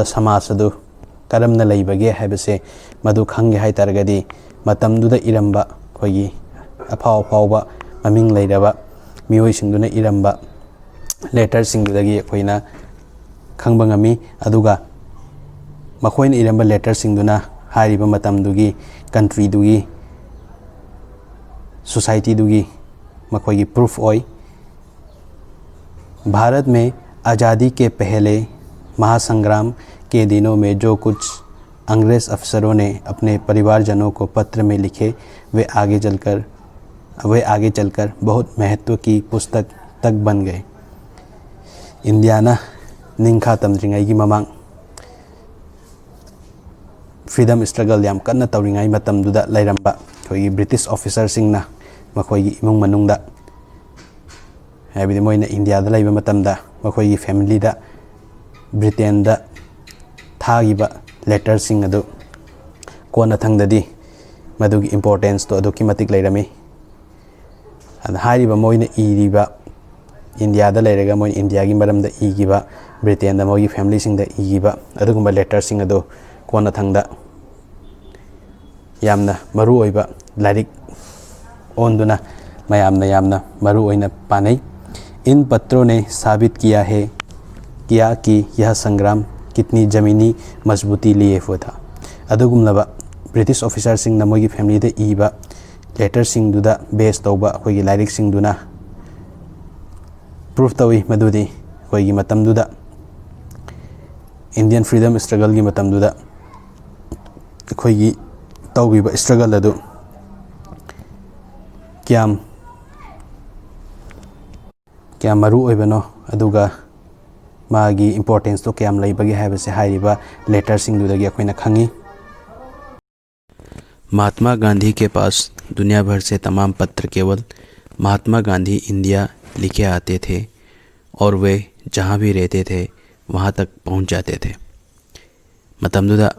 समाज अदु करमना लैबगे हैबसे मधु खंगे है तरगदी मतमदुदा इरंबा कोई अफाव फावबा ममिंग लैरबा मियोय सिंगदुना इरंबा लेटर सिंगदगी कोइना खंगबा ngami aduga मखोइन इरंबा लेटर सिंगदुना हारिबा मतमदुगी कंट्री दुगी सोसाइटी दुगी मखोई प्रूफ ओय। भारत में आज़ादी के पहले महासंग्राम के दिनों में जो कुछ अंग्रेज़ अफसरों ने अपने परिवारजनों को पत्र में लिखे वे आगे चलकर बहुत महत्व की पुस्तक तक बन गए। इंडियाना निंखा तमद्रिंगाई की ममांग फ्रीडम स्ट्रगल याम कन्ना तौरिंगाई मतमदुदा लैरंबा कोई ब्रिटिश ऑफिसर सिंगना मखोई इमुंग मनुंगदा हैबिदि मोइना इंडिया दा लैबा मतमदा मखोई फैमिली दा ब्रिटेन दा थागिबा लेटर सिंग अदु कोना थंगददी मदुगी इंपोर्टेंस तो अदुकी मतिक लैरमी। अद हारिबा मोइना इरिबा इंडिया दा लैरगा मोइ इंडिया की मरम दा इगिबा ब्रिटेन दा मोगी फैमिली सिंग दा इगिबा अदुगुंबा लेटर सिंग अदु कोना थंगदा यामना मरु ओइबा लारिक ओंदुना मयामना यामना मरु ओइना पानई। इन पत्रों ने साबित किया कि यह संग्राम कितनी ज़मीनी मजबूती लिए हुआ था। अदुगुमलबा ब्रिटिश ऑफिसर सिंग नमोगी फैमिली दे इबा लेटर सिंग दुदा बेस तौबा अखोगी लाइरिक सिंग दुना प्रूफ तवी मदुदी अखोगी मतम दुदा इंडियन फ्रीडम स्ट्रगल की मतम दुदा अखोगी तौबीबा स्ट्रगल अदु क्या मरु ओइबनो अदुगा मागी इंपोर्टेंस तो क्या लैबगे हैबसे हाइरिबा लेटर सिंग दुदगी अखोइना खंगी। महात्मा गांधी के पास दुनिया भर से तमाम पत्र केवल महात्मा गांधी इंडिया लिखे आते थे और वे जहाँ भी रहते थे वहाँ तक पहुँच जाते थे। मतमदुदा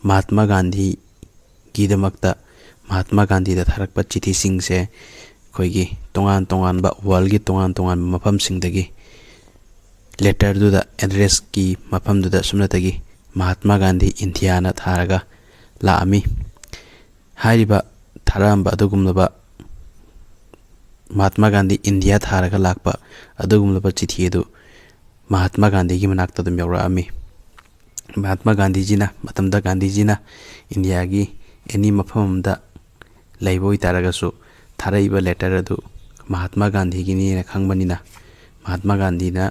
महात्मा गांधी की दमकता महात्मा गांधी दा थारकपा चिठी सिंग से कोई तोंगान तोंगान बा वर्ल्ड की तोंगान मफम सिंगदगी लेटर दुदा एड्रेस की मफम दुदा सुमनतगी महात्मा गांधी इंडिया ना थारगा लामी हारिबा थारांबा अदुगुमलबा महात्मा गांधी इंडिया थारगा लाकपा अदुगुमलबा चिठी अदु महात्मा गांधी की मनाक्ता दुम यौरामी। महात्मा गांधी जी ना मतमदा गांधी जी ना इंडिया की एनी मफम दा लैबोई तारगसु थाराइबा लेटर अदु महात्मा गांधी की ने खंगबनिना महात्मा गांधी ना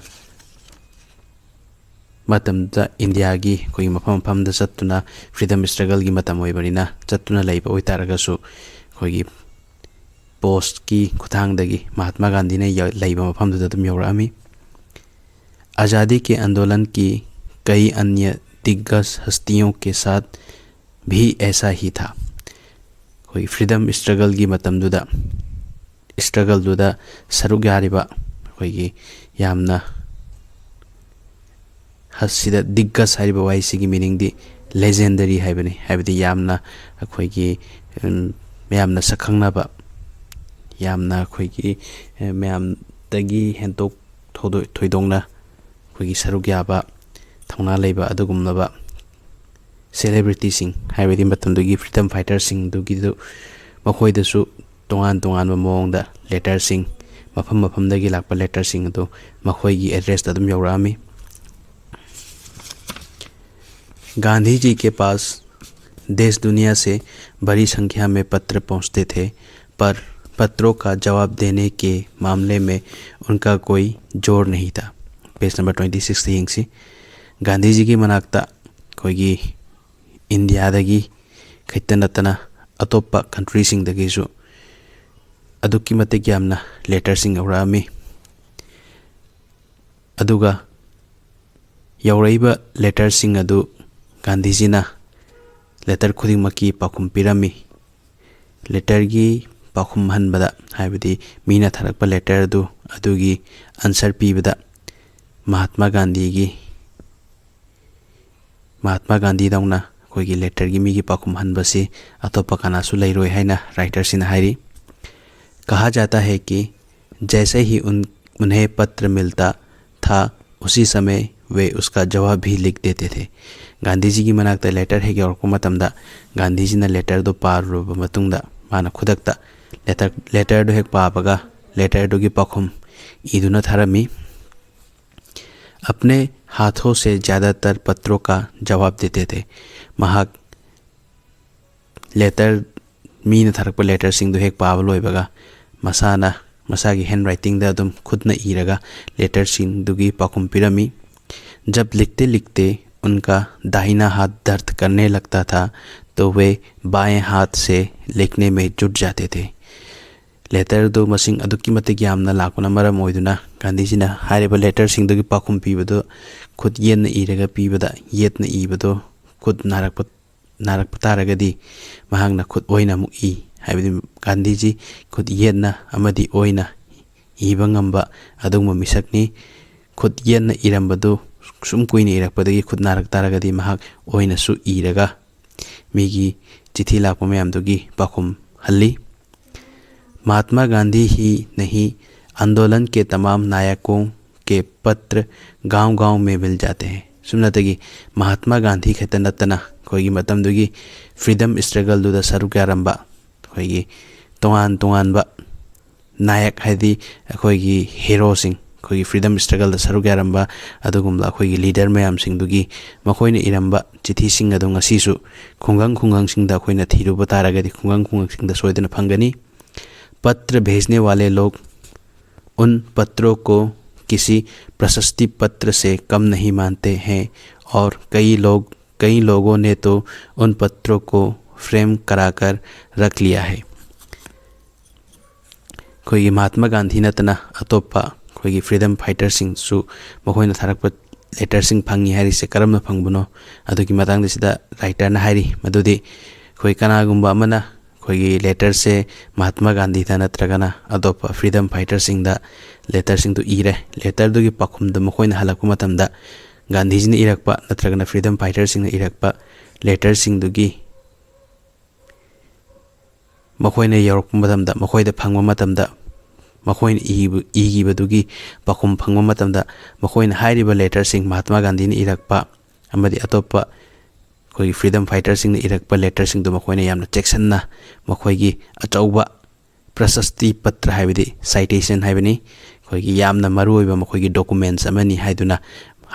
मतमदा इंडिया की कोई मफम दा चत्तुना फ्रीडम स्ट्रगल की मतम ओइबनिना चत्तुना लैबा ओइ तारगसु कोई पोस्ट की खुथांगदगी महात्मा गांधी ने लैबा मफम दुदा दुम यौरामी। आज़ादी के आंदोलन की कई अन्य दिग्गज हस्तियों के साथ भी ऐसा ही था। कोई फ्रीडम स्ट्रगल की मतम दुदा स्ट्रगल दुदा सरुक यारिबा कोई यामना हसिदा दिग्गज हारिबा वाइसी की मीनिंग दी लेजेंडरी हाइबनी हाइबदी यामना कोई यामना सखंगनाबा यामना कोई मैम तगी हेंटोक थोइदोंगना कोई सरुक याबा थौना लैबा अदुगुमलबा सेलिब्रिटी सिंग हाइबदी मतमदुगी फ्रीडम फाइटर सिंग दुगिदु मखोइदसु तोंगान तोंगान मोंगदा लेटर सिंग मफम मफमदगी लाकपा लेटर सिंग दो मखोइगी एड्रेस अदुम यौरामी। गांधी जी के पास देश दुनिया से बड़ी संख्या में पत्र पहुंचते थे पर पत्रों का जवाब देने के मामले में उनका कोई जोर नहीं था। पेज नंबर 26 हिंसी गांधी जी की मनाक्ता कोई इंडिया दगी खैतनतना अतोप्पा कंट्री सिंग दगीसु अदुकी मते यामना लेटर सिंग औरामी। अदुगा यौरैबा लेटर सिंग अदु गांधी जी ना लेटर खुदिंगमकी पाखुम पिरामी। लेटर की पाखुम हनबदा हाइबदी मीना थारकपा लेटर अदु अदुगी आंसर पीबदा महात्मा गांधी दौना कोई लेटर की मीगी पाखुम हनबसी अतोपा कानासु लैरोय हैना राइटर सिना हाइरी। कहा जाता है कि जैसे ही उन्हें पत्र मिलता था उसी समय वे उसका जवाब भी लिख देते थे। गांधी जी की मनाक्ता लेटर है कि और मतमदा गांधी जी ने लेटर दो पारुब मतुंगदा माना खुदकता लेटर दो हेक पापगा लेटर दो की पाखुम ईदुना थारमी। अपने हाथों से ज़्यादातर पत्रों का जवाब देते थे। महाक लेटर मीन थरक लेटर सिंह दो हेक पाव लोइबगा मसाना मसागी हैंड राइटिंग दा दुम खुद न ईरगा लेटर सिंह दुगी पाखुम पिरमी। जब लिखते लिखते उनका दाहिना हाथ दर्द करने लगता था तो वे बाएं हाथ से लिखने में जुट जाते थे। लेटर दो मसिंग अदुकी मतिक यामना लाकुना मरम ओइदुना गांधी जी ने हाइरेबा लेटर सिंह दुगी पाखुम पीबदो खुद येन ईरगा पीबदा येत न ईबदो खुद नारक तारगदी महांगना खुद ओइना मु ई हाइबदि गांधी जी खुद येन अमदी ओइना ईबा ngamba अदुगम मिसकनी। खुद येन इरंबदो सुम कुइने इरकपदगी खुद नारक तारगदी महाक ओइनासु ईरगा मीगी चिठी लापो मयामदुगी पाखुम हल्ली। महात्मा गांधी ही नहीं आंदोलन के तमाम नायकों के पत्र गांव-गांव में मिल जाते हैं। सुनतगी महात्मा गांधी खत नतना कोई मतमदुगी फ्रीडम स्ट्रगल दुदा सरुक यारंबा कोई तोंगान बा नायक हैदी कोई हीरो सिंह कोई फ्रीडम स्ट्रगल दा सरुक यारंबा अदुगुमला कोई लीडर मयाम सिंह दुगी मखोइने इरंबा चिठी सिंह अदु ngasisu खुंगंग सिंह दा कोइना थीरुबा तारगदी खुंगंग सिंह दा सोइदना फंगनी। पत्र भेजने वाले लोग उन पत्रों को किसी प्रशस्ति पत्र से कम नहीं मानते हैं और कई लोगों ने तो उन पत्रों को फ्रेम कराकर रख लिया है। कोई महात्मा गांधी नतना अतोपा कोई फ्रीडम फाइटर सिंह सु मखोइना थारक लेटर सिंह फंगी हारी से करम न फंगबनो अदुकी मतंग दिसदा राइटर न हारी मदुदी कोई कनागुंबा मना कोई लेटर से महात्मा गांधी था नत्रगना अदोपा फ्रीडम फाइटर सिंह दा लेटर सिंह तो ईरे लेटर दुगी पाखुम द मखोइना हलकु मतमदा गांधी जी ने इरकपा नत्रगना फ्रीडम फाइटर सिंह ने इरकपा लेटर सिंह दुगी मखोइना यौरक मतमदा मखोइदा फंगवा मतमदा मखोइना ईगिबदुगी पाखुम फंगवा मतमदा मखोइना हाइरिबा लेटर सिंह महात्मा गांधी ने इरकपा अमदी अतोपा कोई फ्रीडम फाइटर सिंह ने इरकपा लेटर सिंह दो मखोइना यामना चेक्सन्ना मखोइगी अचौबा प्रशस्ति पत्र हाइबदी साइटेशन हाइबनी कोई यामना मरुओइबा मखोइगी डॉक्यूमेंट्स अमनी हाइदुना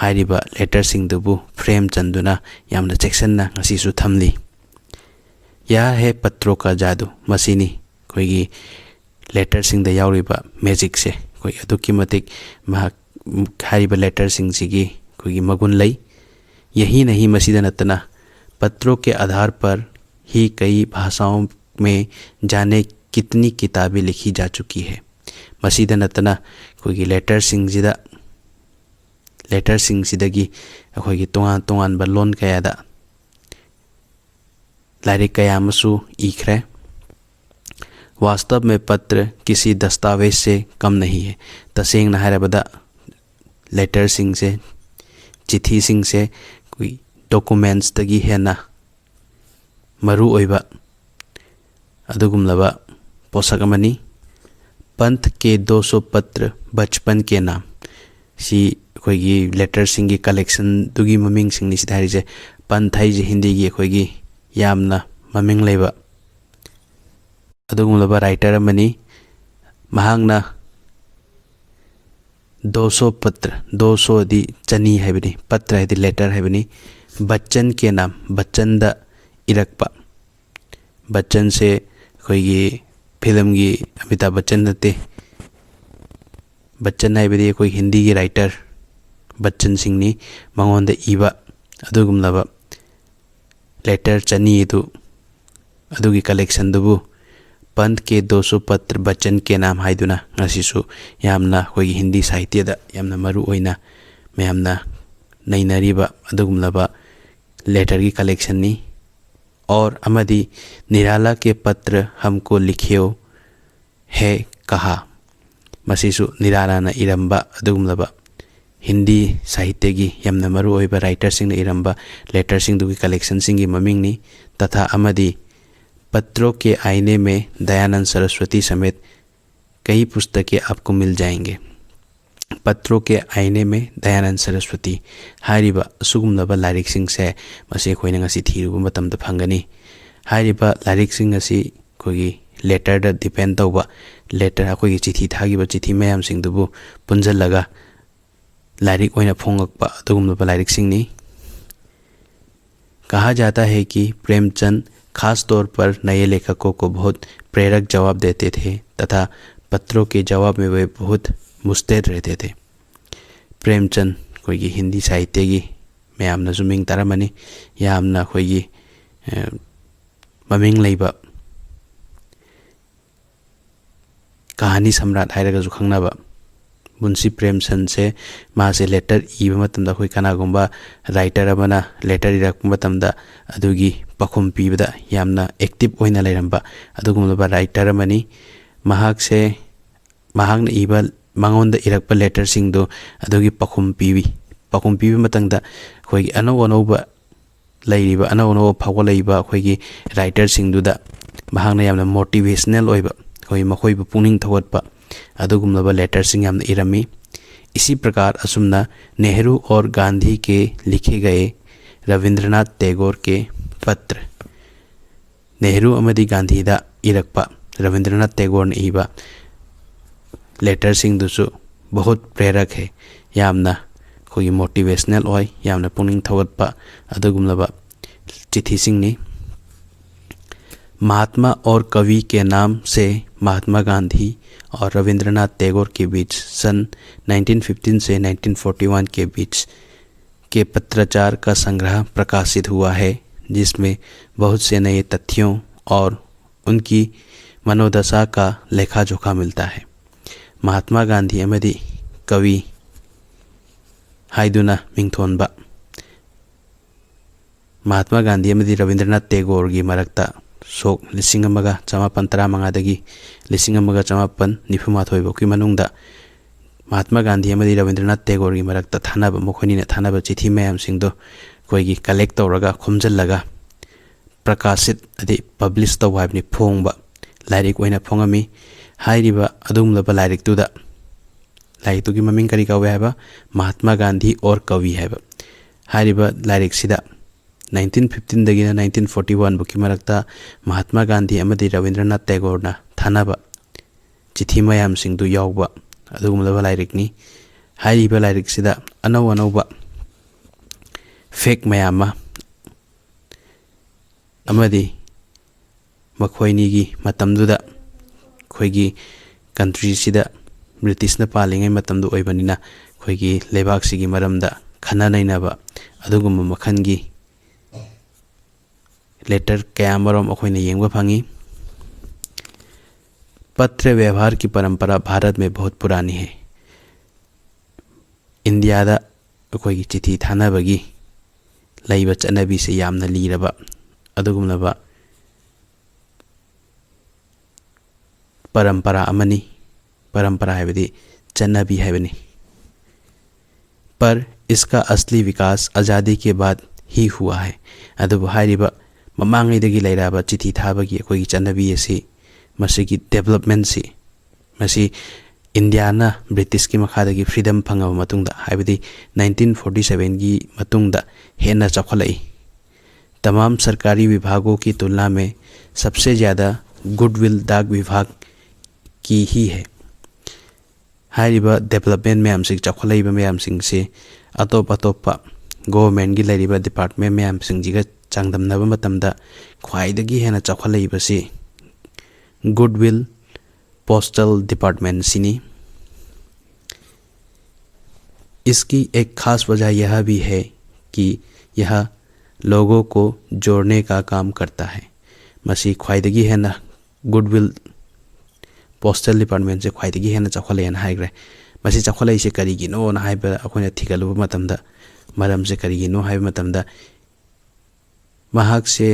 हाइरिबा लेटर सिंह दुबु फ्रेम चंदुना यामना चेक्सन्ना ngasisu थमली। यह है पत्रों का जादू मसीनी कोई लेटर सिंह दा याउरिबा मैजिक से कोई अदुकी मतिक हाइरिबा लेटर सिंह सिगी कोई मगुन लई। यही नहीं मसीदा नतना पत्रों के आधार पर ही कई भाषाओं में जाने कितनी किताबें लिखी जा चुकी है। मसीदा नतना कोई लेटर सिंह सिदगी कोई तोंगान बलोन कयादा लाइरिक कयामसु इखरे। वास्तव में पत्र किसी दस्तावेज से कम नहीं है। तसेंग नहरबदा लेटर सिंह से चिठी सिंह से कोई डॉक्यूमेंट्स तगी है ना मरु ओइबा अदुगुमलबा पोषक अमनी। पंथ के 200 पत्र बचपन के नाम सी कोई लेटर सिंह की कलेक्शन दुगी ममिंग सिंह नि सिधारी जे पंथ है जे हिंदी की कोई यामना ममिंग लेबा अदुगुमलबा राइटर अमनी महांगना 200 पत्र 200 दी चनी है बनी पत्र है दी लेटर है बनी बच्चन के नाम बच्चन दा इरकपा बच्चन से कोई ये फिल्म की अमिताभ बच्चन नते बच्चन है बनी कोई हिंदी की राइटर बच्चन सिंह नी मंगोंद इबा अदुगुमलबा लेटर चनी तो अदुगी कलेक्शन दुबु पंथ के 200 पत्र बच्चन के नाम हाइदुना ngasisu यामना कोई हिंदी साहित्य दा यामना मरु ओइना मैमना नैनरीबा अदुगुमलबा लेटर की कलेक्शन नी। और अमदी निराला के पत्र हमको लिखियो है कहा मसीसु निराला न इरंबा अदुगुमलबा हिंदी साहित्य की यमना मरु ओइबा राइटर सिंह ने इरंबा लेटर सिंह दुगी कलेक्शन सिंह की ममिंगनी तथा अमदी पत्रों के आईने में दयानंद सरस्वती समेत कई पुस्तकें आपको मिल जाएंगे। पत्रों के आईने में दयानंद सरस्वती हारिबा सुगुमनबा लाइरिक सिंह से मसे खोइना ngasi thiruba matamda phangani हारिबा लाइरिक सिंह asi खोगी लेटर द डिपेंड तौबा लेटर अखोगी चिठी थागिबा चिठी मयाम सिंह दुबु पुंजलगा लाइरिक ओइना फोंगकपा अदुगुमनबा लाइरिक सिंह नि। कहा जाता है कि प्रेमचंद खास तौर पर नए लेखकों को बहुत प्रेरक जवाब देते थे तथा पत्रों के जवाब में वे बहुत मुस्तैद रहते थे। प्रेमचंद कोई हिंदी साहित्य की मैम मिंग तारमनी यामना कोई ममिंग लेबा कहानी सम्राट है खंगनाबा मुंशी प्रेमचंद से मासे लेटर इबा मतमदा कोई कनागुंबा राइटर अबना लेटर इरक मतमदा अदुगी पखुम पीबदा यामना एक्टिव ओइना लेरंबा अदुगुंबा राइटर अमनी महाक से महागन इबा मंगोंद इरक लेटर सिंह दो अदुगी पखुम पीबी मतंगदा कोई अनौ अनौबा लैरिबा अनौ अनौ फावो लैबा कोई राइटर सिंह दुदा महागन यामना मोटिवेशनल ओइबा कोई मखोई पुनिंग थवतपा अदुगुमलबा लेटर सिंह यामना इरमी। इसी प्रकार असुमना नेहरू और गांधी के लिखे गए रविंद्रनाथ टैगोर के पत्र नेहरू अमदी गांधी दा इरकपा रविंद्रनाथ टैगोर ने इबा लेटर सिंह दुसु बहुत प्रेरक है यामना कोई मोटिवेशनल ओय यामना पुनिंग थवतपा अदुगुमलबा चिठी सिंह ने। महात्मा और कवि के नाम से महात्मा गांधी और रविंद्रनाथ टैगोर के बीच सन 1915 से 1941 के बीच के पत्राचार का संग्रह प्रकाशित हुआ है जिसमें बहुत से नए तथ्यों और उनकी मनोदशा का लेखा जोखा मिलता है। महात्मा गांधी अमदी कवि हाइदुना मिंगथोनबा महात्मा गांधी अमदी रविंद्रनाथ टैगोर की मरक्ता सोक 1915 1994 मनुंगदा महात्मा गांधी अमदी रविंद्रनाथ टैगोर की मरक्ता थानाबा मखोइनिना थानाबा चिठी मयाम सिंगदो कोई कलेक्ट तौरगा खोमजल्लगा प्रकाशित अदि पब्लिश तौ हाइबनि फोंगबा लाइरिक ओइना फोंगमी हाइरिबा अदुमलबा लाइरिक तुदा लाइरिक तुगी ममिंग करी कावे हाइबा महात्मा गांधी और कवि हाइबा हाइरिबा लाइरिक सिदा 1915 दगिना 1941 बुकी मरक्ता महात्मा गांधी अमदी रविंद्रनाथ टैगोर ना थानाबा चिठी मयाम सिंगदु यावबा अदुगुमलबा लाइरिकनी हाइरिबा लाइरिक सिदा अनौ अनौबा फेक मयामा अमदी मखोइनीगी मतमदुदा खोइगी कंट्री सिदा ब्रिटिश न पालिंगै मतमदु ओइबनिना खोइगी लेबाक सिगी मरमदा खना नैनाबा अदुगुम मखनगी लेटर कयामरम अखोइना येंगबा फंगी। पत्र व्यवहार की परंपरा भारत में बहुत पुरानी है। इंडिया दा अखोइगी चिठी थानाबगी लैबा चनबी से यामना लीरबा अदुगुमलबा परंपरा अमनी परंपरा है चन्नबी है बनी। पर इसका असली विकास आज़ादी के बाद ही हुआ है। अदुबु हाइरिबा ममांगैदगी लैराबा चिठी थाबगी अखोइगी चन्नबी असी मसिगी डेवलपमेंट से मसी इंडियाना ब्रिटिश की मखादगी फ्रीडम फंगबा मतुंगदा हाइबदी 1947 की मतुंगदा हेना चौखलाई। तमाम सरकारी विभागों की तुलना में सबसे ज़्यादा गुडविल डाक विभाग की ही है। हाइरिबा डेवलपमेंट मैम सिंह चौखलाइबा मैम सिंह से अतोप अतोपा गवर्नमेंट की लैरिबा डिपार्टमेंट मैम सिंह जीगा चांगदमनबा मतमदा ख्वाइदगी हेना चौखलाइबा से गुडविल पोस्टल डिपार्टमेंट सिनी। इसकी एक खास वजह यह भी है कि यह लोगों को जोड़ने का काम करता है। मसी ख्वाइदगी हेना गुडविल पोस्टल डिपार्टमेंट से ख्वाइदगी हेना चौखलायन हाइग्रे मसी चौखलाइसे करिगिनो ना हाइबा अखोइना थिगलुबा मतमदा मरम से करिगिनो हाइबा मतमदा महाक से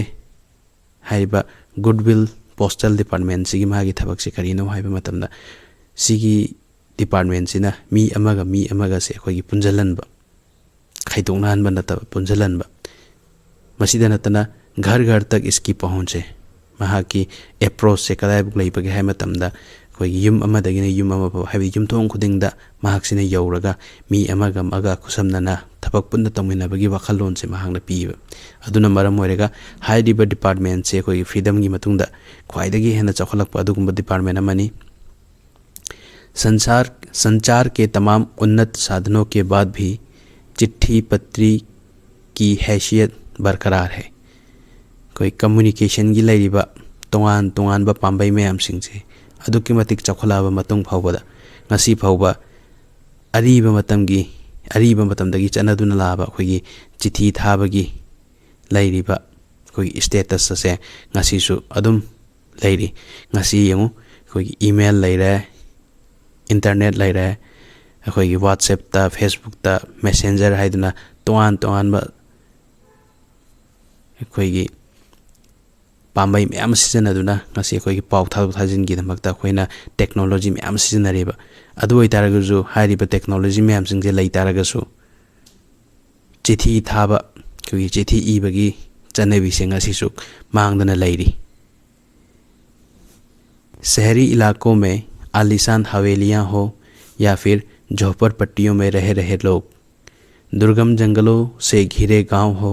हाइबा गुडविल पोस्टल डिपार्टमेंट सिगी मागी थबक से करिनो हाइबा मतमदा सिगी डिपार्टमेंट मी अमगा से अखोगी पुंजलनबा खाइदोकनाहनबा नतबा पुंजलनबा मसीदा नतना घर घर तक इसकी पहुंच है महाकी एप्रोच से कदाइबुक लैबगे हाय मतमदा अखोगी युम अमदगिना युम अमबा हाइबि युमथोंग खुदिंगदा महाक्सिना यौरगा मी अमगा मगा खुसमनना थबक पुन्ना तंगमिनबगी वखलोन से महांगना पीबा अदुना मरम ओइरेगा हाइरिबा डिपार्टमेंट से अखोगी फ्रीडम गी मतुंगदा ख्वाइदगी हेना चखलकपा अदुगुंबा डिपार्टमेंट अमनी संचार के तमाम उन्नत साधनों के बाद भी चिट्ठी पत्री की हैसियत बरकरार है कोई कम्युनिकेशन की लैरिबा तोंगान तोंगानबा पांबई मैम सिंगसे अदुकी मतिक चखलाबा मतुंग फावबदा ngasi फावबा अरीबा मतमदगी चनदुना लाबा अखोगी चिठी थाबगी लैरिबा कोई स्टेटस से ngasi सु अदुम लैरि ngasi यंगु अखोगी ईमेल लैरे इंटरनेट लैरे अखोगी व्हाट्सएप ता फेसबुक ता मैसेंजर हाइदुना तोंगान तोंगानबा अखोगी पांबई मैम सिजनदुना ngasi अखोगी पाउ थादु थाजिनगी दमकता अखोइना टेक्नोलॉजी मैम सिजनरेबा अदु ओइतारगजु हाइरिबा टेक्नोलॉजी मैम सिंगजे लैतारगसु चिठी थाबा कोई चिठी इबगी चनबी से ngasi सु मांगदना लैरि शहरी इलाकों में आलीशान हवेलियां हो या फिर झोपड़पट्टियों में रह रहे लोग, दुर्गम जंगलों से घिरे गांव हो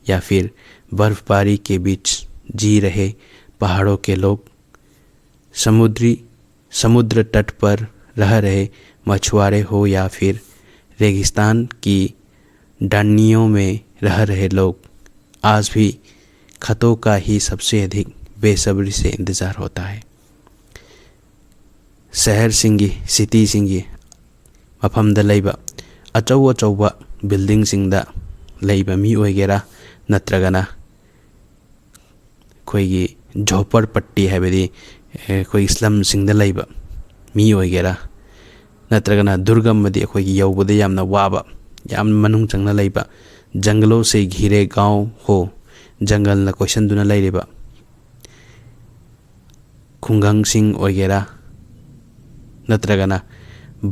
या फिर बर्फबारी के बीच जी रहे पहाड़ों के लोग, समुद्र तट पर रह रहे मछुआरे हो या फिर रेगिस्तान की डांडियों में रह रहे लोग, आज भी खतों का ही सबसे अधिक बेसब्री से इंतज़ार होता है। शहर सिंगी सिटी सिंगी मफमदा लैबा अचौ अचौबा बिल्डिंग सिंगदा लैबा मी ओइगेरा नत्रगना कोई झोपड़पट्टी हैबदी कोई स्लम सिंगदा लैबा मी ओइगेरा नत्रगना दुर्गम मदी अखोगी यौबदे यामना वाबा याम मनुंग चंगना लैबा जंगलों से घिरे गांव हो, जंगल न क्वेश्चन दुना लैरिबा खुंगंग सिंग ओइगेरा नत्रगना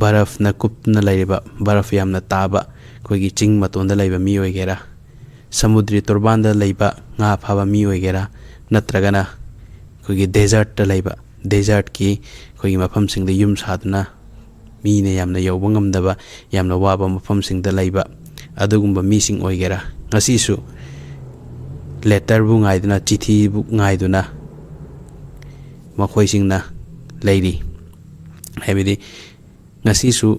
बरफ न कुपना लैरिबा बरफ यामना ताबा कोई चिंग मतोंदा लैबा मी ओइगेरा समुद्री तुरबांदा लैबा nga फाबा मी ओइगेरा नत्रगना कोई डेजर्ट लैबा डेजर्ट की कोई मफम सिंग द युम सादना मी ने यामना यौबा ngamdaba यामना वाबा मफम सिंग द लैबा अदुगुंबा मी सिंग ओइगेरा ngasisu लेटर बु ngaiduna चिठी बु ngaiduna मखोइ सिंगना लैरि हैबदी ngasisu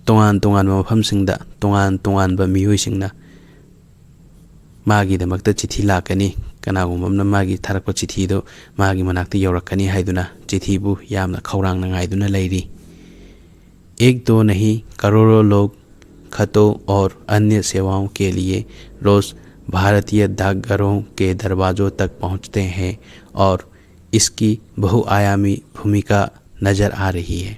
तोंगान तोंगान मफम सिंगदा तोंगान बा मियोइ सिंगना मागी दमकता चिठी लाकनी कनागुमबना मागी थारकपा चिठी दो मागी मनाक्ता यौरकनी हाइदुना चिठी बु यामना खौरांग नांगाइदुना लैरि। एक दो नहीं करोड़ों लोग खतों और अन्य सेवाओं के लिए रोज भारतीय डाकघरों के दरवाजों तक पहुंचते हैं और इसकी बहुआयामी भूमिका नजर आ रही है।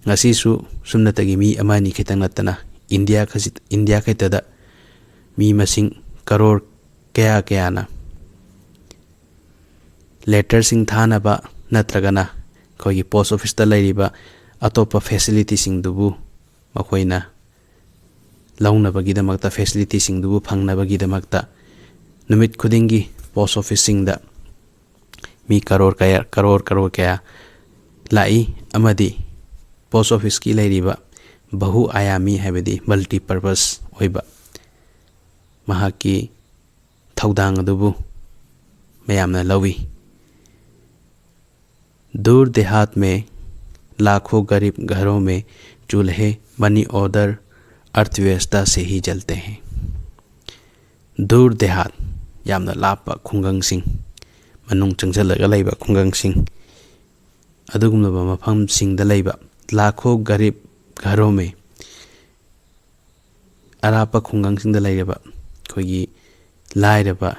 ngasisu sumnatagi mi amani khitang natana India khaitada mi masing karor kaya na letter sing thana ba natragana khoi post office ta lairiba atopa facility sing dubu makoina launa bagi damakta facility sing dubu phangna bagi damakta numit khudingi post office sing da mi karor kaya lai amadi post office की लैरिबा बहुआयामी हैबदी multipurpose होइबा महाकी थौदांग अदुबु मयामना लवी। दूर देहात में लाखों गरीब घरों में चूल्हे मनी ऑर्डर अर्थव्यवस्था से ही जलते हैं। दूर देहात यामना लापा खुंगंग सिंह मनुंग चंगजलगा लैबा खुंगंग सिंह अदुगुमबा मफम सिंगदा लैबा लाखों गरीब घरों में अरापा खुंगंग सिंगदा लैरबा खोगी लाइरबा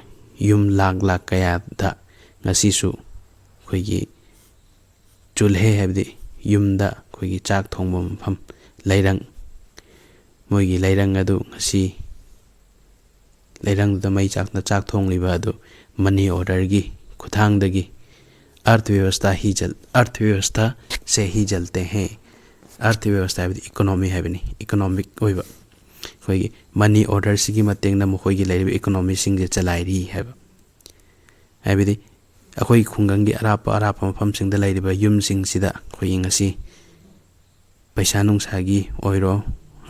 युम लाख कया दा ngasisu खोगी चूल्हे हैबदी युमदा खोगी चाक थोंबा मफम लैरंग मोगी लैरंग अदु ngasi लैरंग दा मै चाक थोंगलिबा अदु मनी ऑर्डर गी खुथांगदगी अर्थव्यवस्था से ही जलते हैं. अर्थव्यवस्था है इकोनॉमी है बनी इकोनॉमिक होइबा अखोई मनी ऑर्डर सिगी मतेंगना मखोई लेरिब इकोनॉमी सिंगे चलाइरी है हाइबदी अखोई खुंगंगी अराप मफम सिंगदा लेरिब युम सिंग सिदा अखोई ngasi पैसा नुंसागी ओइरो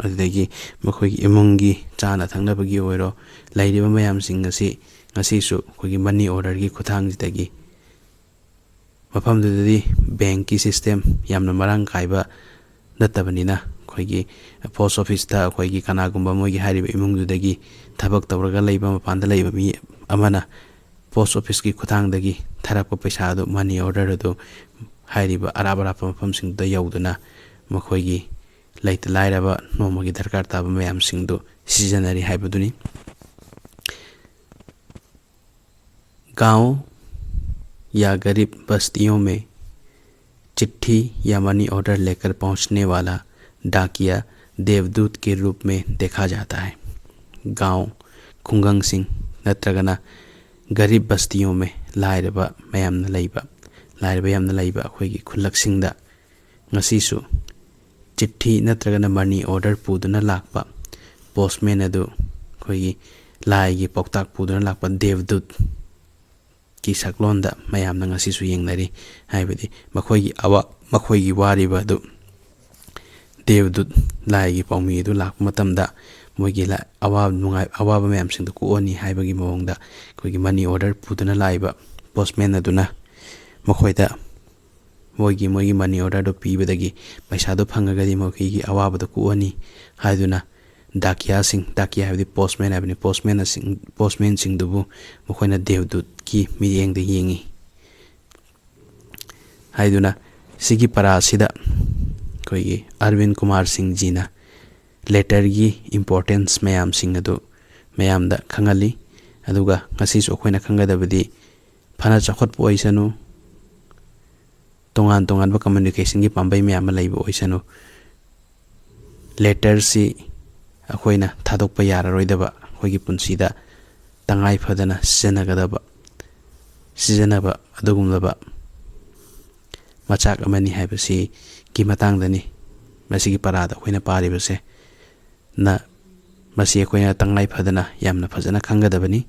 अदगी मखोई इमुंगी चाना थंगनबगी ओइरो लेरिब मयाम सिंग ngasi सु अखोई मनी ऑर्डर की खुथांग जितगी मफम दुदि बैंक की सिस्टम यामना मरांग काइबा नत्तबनिना अखोई पोस्ट ऑफिस ता अखोई कनागुंबा मोगी हारिब इमुंगदुदगी थबक तवरगा लेबा मपांदा लेबा मी अमना पोस्ट ऑफिस की खुथांगदगी थरप पैसा दो मनी ऑर्डर दो हारिब अराब मफम सिंगदा यौदना मखोई लेत लाइरबा नोमगी दरकार ताब मयाम सिंगदो सीजनरी हाइबदुनी. गांव या गरीब बस्तियों में चिट्ठी या मनी ऑर्डर लेकर पहुंचने वाला डाकिया देवदूत के रूप में देखा जाता है. गांव खुंगंग सिंह नत्रगना गरीब बस्तियों में लाइरबा मयामना लैबा अखोई खुलक सिंगदा ngasisu चिट्ठी नत्रगना मनी ऑर्डर पुदुना लाकपा पोस्टमैन अदु अखोई लाइगी पौताक पुदुना लाकपा देवदूत की सकलोंदा मयामना ngasisu yengnari हाइबदी मखोई वारिबा दु देवदूत लाइगी पौमी दु लाक मतमदा मोगी ला अवाब मयाम सिंग दु कोनी हाइबगी मोंगदा अखोई मनी ऑर्डर पुदुना लाइबा पोस्टमैन अदुना मखोइदा मोगी मनी ऑर्डर दो पीबदगी पैसा दो फंगगदी मोगी अवाब दो कोनी हाइदुना डाकिया हाइबदी पोस्टमैन हाइबनी पोस्टमैन सिंग दुबु मखोइना देवदूत की मियेंग दे येंगी हाइदुना सिगी परासिदा कोई अरविंद कुमार सिंह जीना लेटर की इम्पोर्टेंस मयाम सिंग अदु मयामदा खंगली अदुगा ngasisu अखोइना खंगदबदी फना चखत पोइसनु तोंगान कम्युनिकेशन की पांबई मयाम लैब ओइसनु लेटर सी अखोइना थादोकप याररोइदबा अखोइगी पुंसीदा तंगाई फदना सिजनबा अदुगुमलबा मचाक अमनी हाइबसी की मतांगदनी मसीगी परादा अखोइना पारिबसे न मसी अखोइना तंगाई फदना यामना फजना खंगदबनी.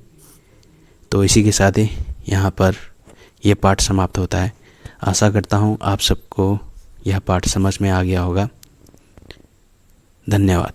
तो इसी के साथ ही यहाँ पर यह पाठ समाप्त होता है. आशा करता हूँ आप सबको यह पाठ समझ में आ गया होगा. धन्यवाद.